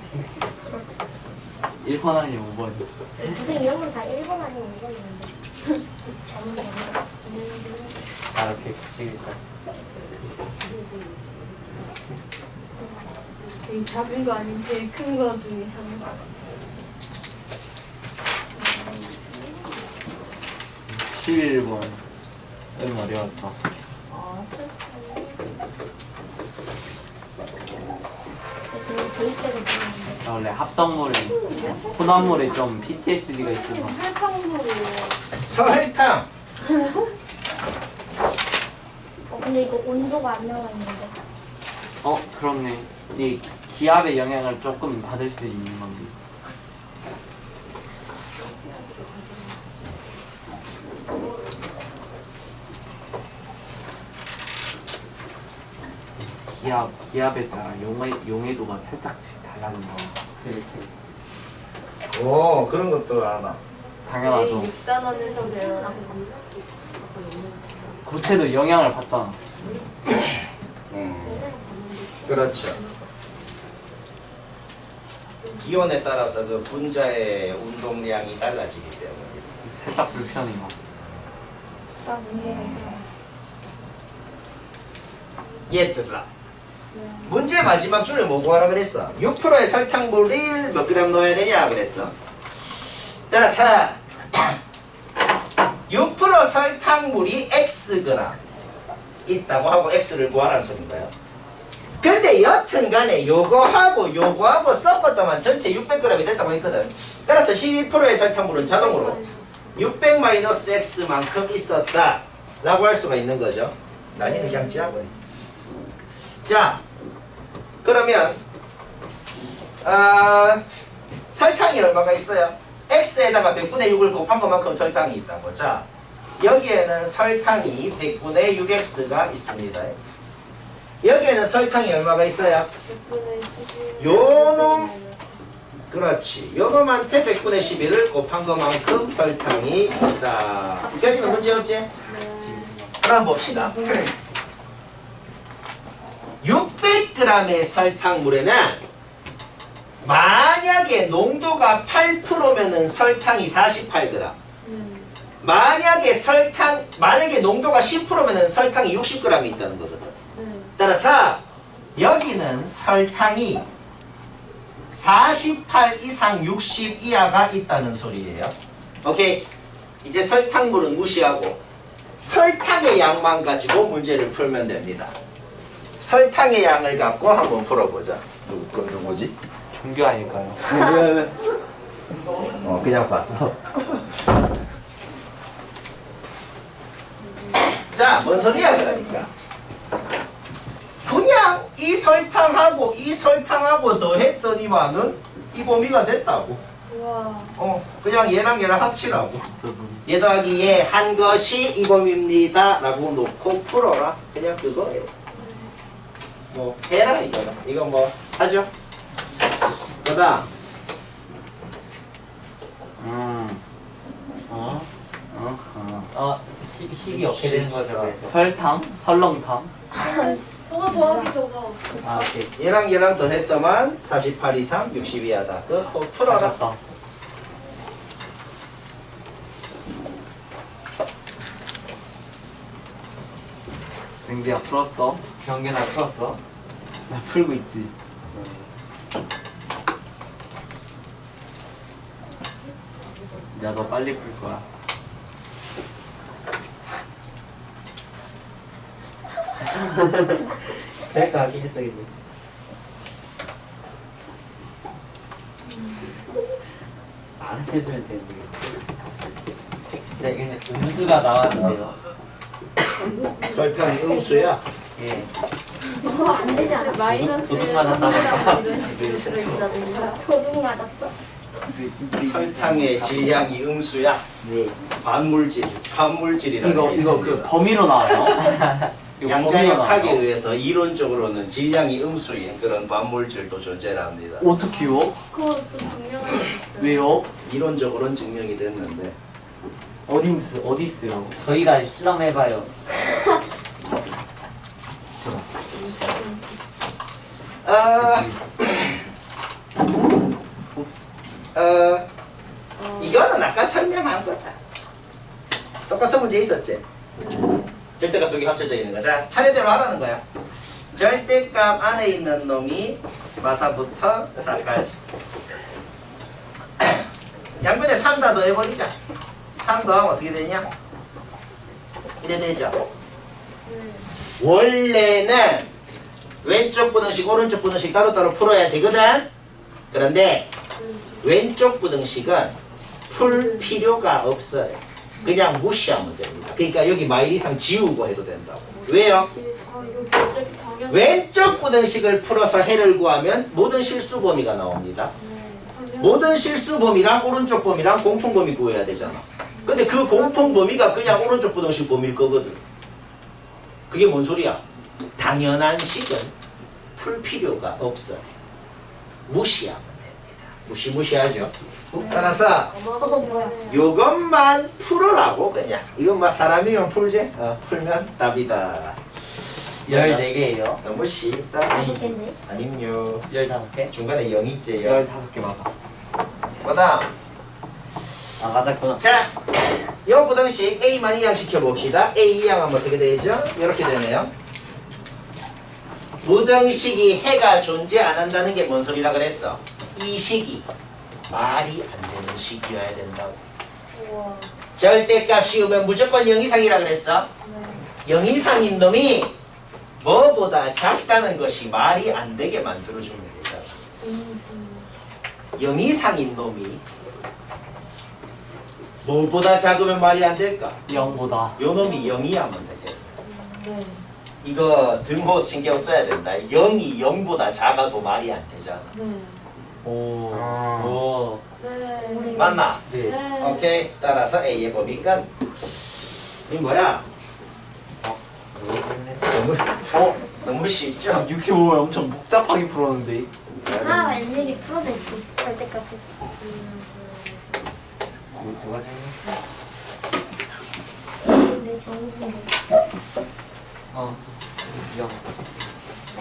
1번 아니면 5번이지. 선생님 이런 건 다 1번 아니면 2번인데. 아 이렇게 붙이겠다. 이 작은 거 아닌 제일 큰 거 중에 하나. 11번. 은 어려웠다. 나 원래 합성물에 혼합물에 좀 PTSD가 있어서. 설탕물이에요. 설탕. 근데 이거 온도가 안 나와 있는데. 그렇네. 이 기압의 영향을 조금 받을 수 있는 겁니다. 기압에 따라 용해도가 살짝씩 달라진 거. 이렇게. 오, 그런 것도 알아. 당연하죠. 6단원에서 배워라. 고체도 영향을 받잖아. 그렇죠. 기온에 따라서 그 분자의 운동량이 달라지기 때문에. 살짝 불편해. 딱 문제가 있어. 얘들아, 문제 마지막 줄에 뭐 구하라 그랬어? 6%의 설탕물을 몇 그램 넣어야 되냐 그랬어? 따라서 6% 설탕물이 Xg 있다고 하고 X를 구하라는 소린가요? 근데 여튼간에 요거하고 섞었다만 전체 600g이 됐다고 했거든. 따라서 12%의 설탕물은 자동으로 600-X만큼 있었다 라고 할 수가 있는 거죠. 나는 그냥 지워버리지. 자, 그러면 설탕이 얼마가 있어요? X에다가 100분의 6을 곱한 것만큼 설탕이 있다고. 자, 여기에는 설탕이 100분의 6X가 있습니다. 여기에는 설탕이 얼마가 있어요? 100분의 11. 요놈, 그렇지. 요놈한테 100분의 11을 곱한 것만큼 설탕이 있다. 여기는 문제 없지? 그럼 봅시다. 600g의 설탕물에는 만약에 농도가 8%면은 설탕이 48g. 만약에 농도가 10%면은 설탕이 60g이 있다는 거거든. 따라서 여기는 설탕이 48 이상 60 이하가 있다는 소리예요. 오케이. 이제 설탕물은 무시하고 설탕의 양만 가지고 문제를 풀면 됩니다. 설탕의 양을 갖고 한번 풀어보자. 누구지? 종교 아닐까요? 그냥 봤어. 자, 뭔 소리야 그러니까. 그냥 이 설탕하고 더했더니만은 이 범위가 됐다고. 와. 그냥 얘랑 합치라고. 얘 더하기 얘 한 것이 이 범위입니다 라고 놓고 풀어라. 그냥 그거예요. 뭐 해라 이거는. 이거 뭐 하죠? 그다음 식이 어떻게 되는 거죠? 그래서 설탕? 설렁탕? 저거 더하기 저거. 오케이. 얘랑 더했더만 48 이상 60 이하다. 그거 풀어라. 맞았다. 맹비야 풀었어? 경계나 풀었어? 나 풀고 있지. 야, 너 빨리 풀 거야. 그럴 거 같긴 했어, 근데. 안 해주면 되는데. 네, 근데 음수가 나왔는데요. 설탕이 음수야. 예. 안 되지 않아? 마이너스 도둑 맞았다고. 이런 식으로 들어있다든가. 도둑 맞았어. 설탕의 질량이 음수야. 네. 반물질이라는 이거 게 이거 있습니다. 그 범위로 나와요? 이거 양자역학에 범위로 나와요? 의해서 이론적으로는 질량이 음수인 그런 반물질도 존재합니다. 어떻게요? 그것도 증명할 수 있어요. 왜요? 이론적으로는 증명이 됐는데 어디 있어요? 저희가 실험해봐요. 이거는 아까 설명한 거다. 똑같은 문제 있었지? 절대값 두 개 합쳐져 있는 거. 자, 차례대로 하라는 거야. 절대값 안에 있는 놈이 마사부터 4까지. 양변에 3 다 더해버리자. 3 더하면 어떻게 되냐? 이래 되죠? 원래는 왼쪽 부등식, 오른쪽 부등식 따로따로 풀어야 되거든? 그런데 왼쪽 부등식은 풀 필요가 없어요. 그냥 무시하면 됩니다. 그러니까 여기 마일 이상 지우고 해도 된다고. 왜요? 왼쪽 부등식을 풀어서 해를 구하면 모든 실수 범위가 나옵니다. 모든 실수 범위랑 오른쪽 범위랑 공통 범위 구해야 되잖아. 근데 그 공통 범위가 그냥 오른쪽 부등식 범위일 거거든. 그게 뭔 소리야? 당연한 식은 풀 필요가 없어요. 무시하면 됩니다. 무시무시하죠. 따라서 요것만 풀으라고 그냥. 이것만 사람이면 풀지? 풀면 답이다. 14개예요. 너무 쉽다. 다섯 개인데? 아님요. 15개? 중간에 0 있지? 0. 15개 맞아. 그다음 아, 맞았구나. 자, 요 부등식 A만 이항시켜 봅시다. A 이항하면 어떻게 되죠? 이렇게 되네요. 부등식이 해가 존재 안 한다는 게 뭔 소리라 그랬어? 이 식이 말이 안 되는 식이어야 된다고. 절대값 씌우면 무조건 0 이상이라 그랬어? 0 이상인 놈이 뭐보다 작다는 것이 말이 안 되게 만들어주면 되잖아. 0 이상인 놈이 뭐보다 작으면 말이 안 될까? 0보다. 요 놈이 0이 하면 되겠네. 이거 등호 신경 써야 된다. 0이 0보다 작아도 말이 안 되잖아. 오. 아. 오. 맞나? 네. 오케이. 따라서 A의 범위 끝. 이 뭐야? 너무 쉽죠? 65를 엄청 복잡하게 풀었는데. 아, 일일이 풀어도 있어. 절대값에서. 근데 정신이. 영.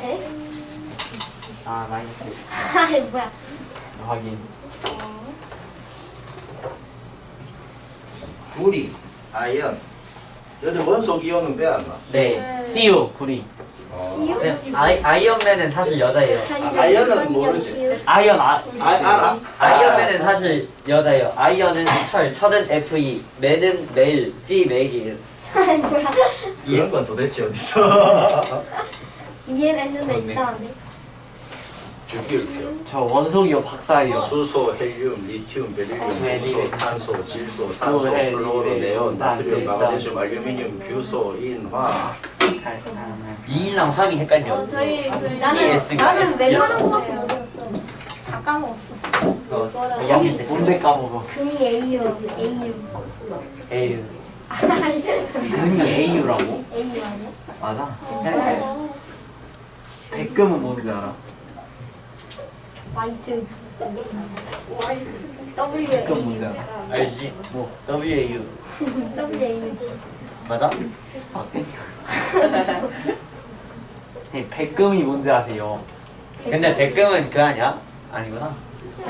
에? 아, 마이너스. 아이, 뭐야. 확인. 구리, 아연. 너희들 원소 기호는 배웠나? 네. CU, 구리. 시우? 쌤, 아이언맨은 사실 여자예요. 아이언은 모르지. 아이언 알아? 아이언맨은 사실 여자예요. 아이언은 철은 FE, 맨은 메일, B 맥이에요. 아니 뭐야. 이런 건 도대체 어딨어? 이해는 했는데 이상한데. 주기율표. 저 원석이요 박사예요. 수소, 헬륨, 리튬, 베릴륨, 수소, 탄소, 질소, 산소, 헬, 플로로, 리튬, 네온, 나트륨, 탄소, 마그네슘, 알루미늄, 규소, 인화. 이랑 화기 헷갈려. 저희 나는 멜로망밖에 모르겠어. 다 까먹었어. 이학년 때 뭔데 까먹어. 금이 AU, AU. AU. 아니, 금이 AU라고? AU 아니야? 맞아. 백금은 뭔지 알아? 화이트. W 백금 뭔지 알아? 알지? 뭐 WAU WAU지. 맞아? 네, 백금이 뭔지 아세요? 근데 백금은 그 아니야? 아니구나.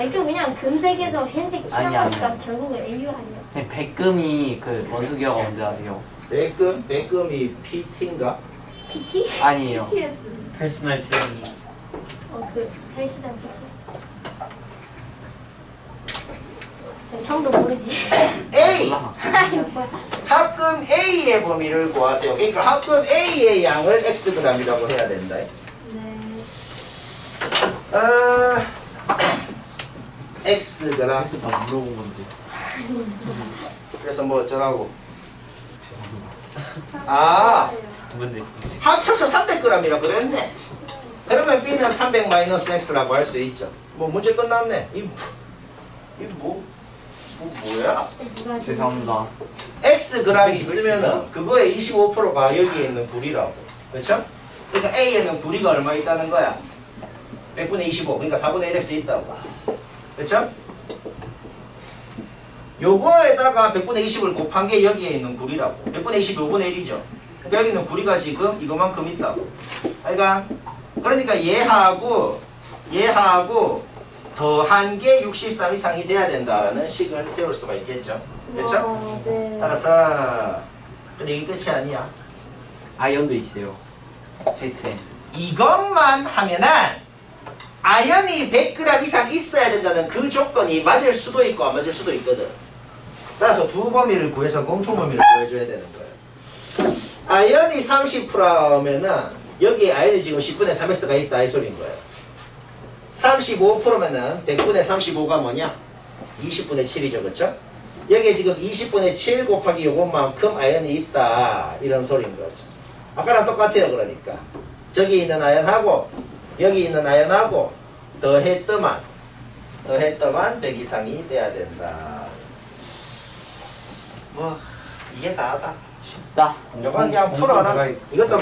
이거 그냥 금색에서 흰색 아니야, 칠하니까 아니야. 결국은 AU 아니야? 네, 백금이 그 원수기가 뭔지 아세요? 백금이 PT인가? PT? 아니에요. TS. 퍼스널 트레이닝. 그 헬스장 PT. 형도 모르지. A! 몰라. 합금 A의 범위를 구하세요. 그러니까 합금 A의 양을 Xg이라고 해야 된다. 네. Xg. 그래서 다 물어본 건데. 그래서 뭐 어쩌라고? 아, 뭔지. 합쳐서 300g이라 그랬네. 그러면 B는 300-X라고 할 수 있죠. 뭐 문제 끝났네. 뭐야? 죄송합니다. Xg이 있으면은 그거의 25%가 여기에 있는 구리라고. 그렇죠? 그러니까 A에는 구리가 얼마 있다는 거야? 100분의 25. 그러니까 4분의 1X 있다고. 그렇죠? 요거에다가 100분의 20을 곱한 게 여기에 있는 구리라고. 100분의 20이 5분의 1이죠. 그러니까 여기는 구리가 지금 이거만큼 있다고. 그러니까 얘하고 더한 게 63 이상이 돼야 된다라는 식을 세울 수가 있겠죠. 그렇죠? 네. 따라서 근데 이게 끝이 아니야. 아이언도 있어요. JTN. 이것만 하면은 아연이 100g 이상 있어야 된다는 그 조건이 맞을 수도 있고 안 맞을 수도 있거든. 따라서 두 범위를 구해서 공통 범위를 구해줘야 되는 거예요. 아연이 30%면은 여기에 아연이 지금 10분의 3x가 있다 이 소리인 거예요. 35%면은 100분의 35가 뭐냐? 20분의 7이죠. 그렇죠? 여기에 지금 20분의 7 곱하기 요것만큼 아연이 있다 이런 소리인 거죠. 아까랑 똑같아요. 그러니까 저기 있는 아연하고 여기 있는 아연하고 더했더만 100 이상이 돼야 된다. 뭐 이게 다다. 쉽다. 이건 그냥 풀어라. 이것도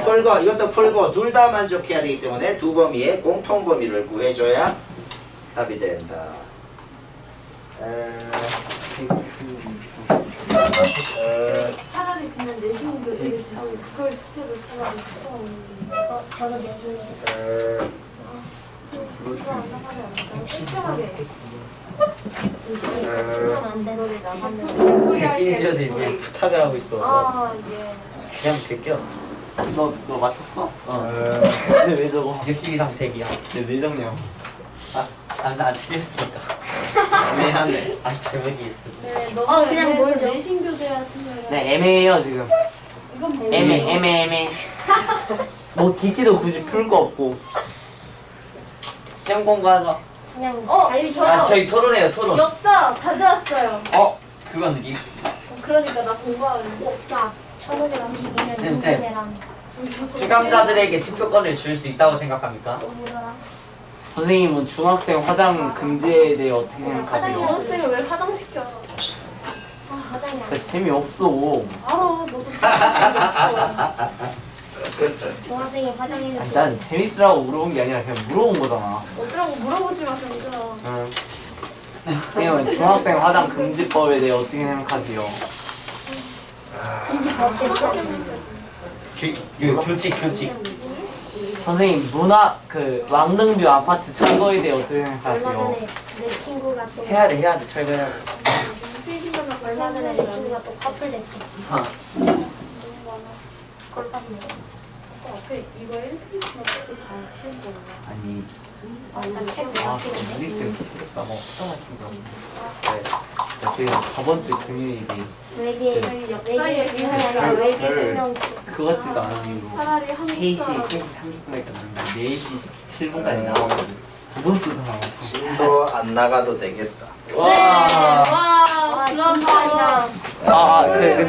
풀고 둘 다 만족해야 되기 때문에 두 범위의 공통 범위를 구해줘야 답이 된다. 차라리 그냥 내신 교재를 주고 그걸 숙제로 차라리 풀어오는 게. 저도 내주네. 깔끔하게. 그건 안 되는 백기니 비어서 이제 부탁을 하고 있어. 아, 예. 그냥 베껴. 너 맞췄어? 어. 근데 왜 저거? 60 이상 백이야. 내 내정량. 안 틀렸으니까. 애매하네. 잘못 얘기했어. 네, 너무 그냥 애매해서 모르죠. 내신 교재 같은 거를. 네, 애매해요 지금. 이건 뭐 애매. 뭐 DT도 굳이 풀 거 없고. 시험 공부하자. 그냥 저 아 저희 토론해요 토론. 역사 가져왔어요. 그건 니. 그러니까 나 공부하는 역사 1592년 쌤. 인터넷랑 수감자들에게 투표권을 줄 수 있다고 생각합니까? 또 뭐더라? 선생님은 중학생 화장 금지에 대해 어떻게 생각하세요? 중학생을 왜 화장시켜? 화장이 안 진짜 재미없어. 알아, 너도 잘생겼어. 중학생이 화장해서 난 재밌으라고 물어본 게 아니라 그냥 물어본 거잖아. 어쩌라고 물어보지 마, 정준아. 응. 선생님은 중학생 화장 금지법에 대해 어떻게 생각하세요? 규칙. 음. 선생님 왕릉뷰 아파트 철거에 대해 어떻게 얼마 생각하세요? 전에 내 친구가 또 해야 돼 철거해야 돼. 얼마 전에 내 친구가 또 커플 됐어. 어. 꼴봤네. 앞에 이거 1페이지만 빼고 다 쉬운 거예요. 아니 책 아 리스트 나 뭐 써놨던 거. 네. 그 저번 주 금요일이 외계 저희 역사에 외계 유형이라 외계 별- 생명 그거 같지도 않은 이유로 차라리 한국 3시 사람 30분에 끝났는데 4시 17분까지 나와가지고 두 번째도 나왔어. 진도 안 나가도 되겠다. 와, 와, 그런 거. 진짜이다. 근데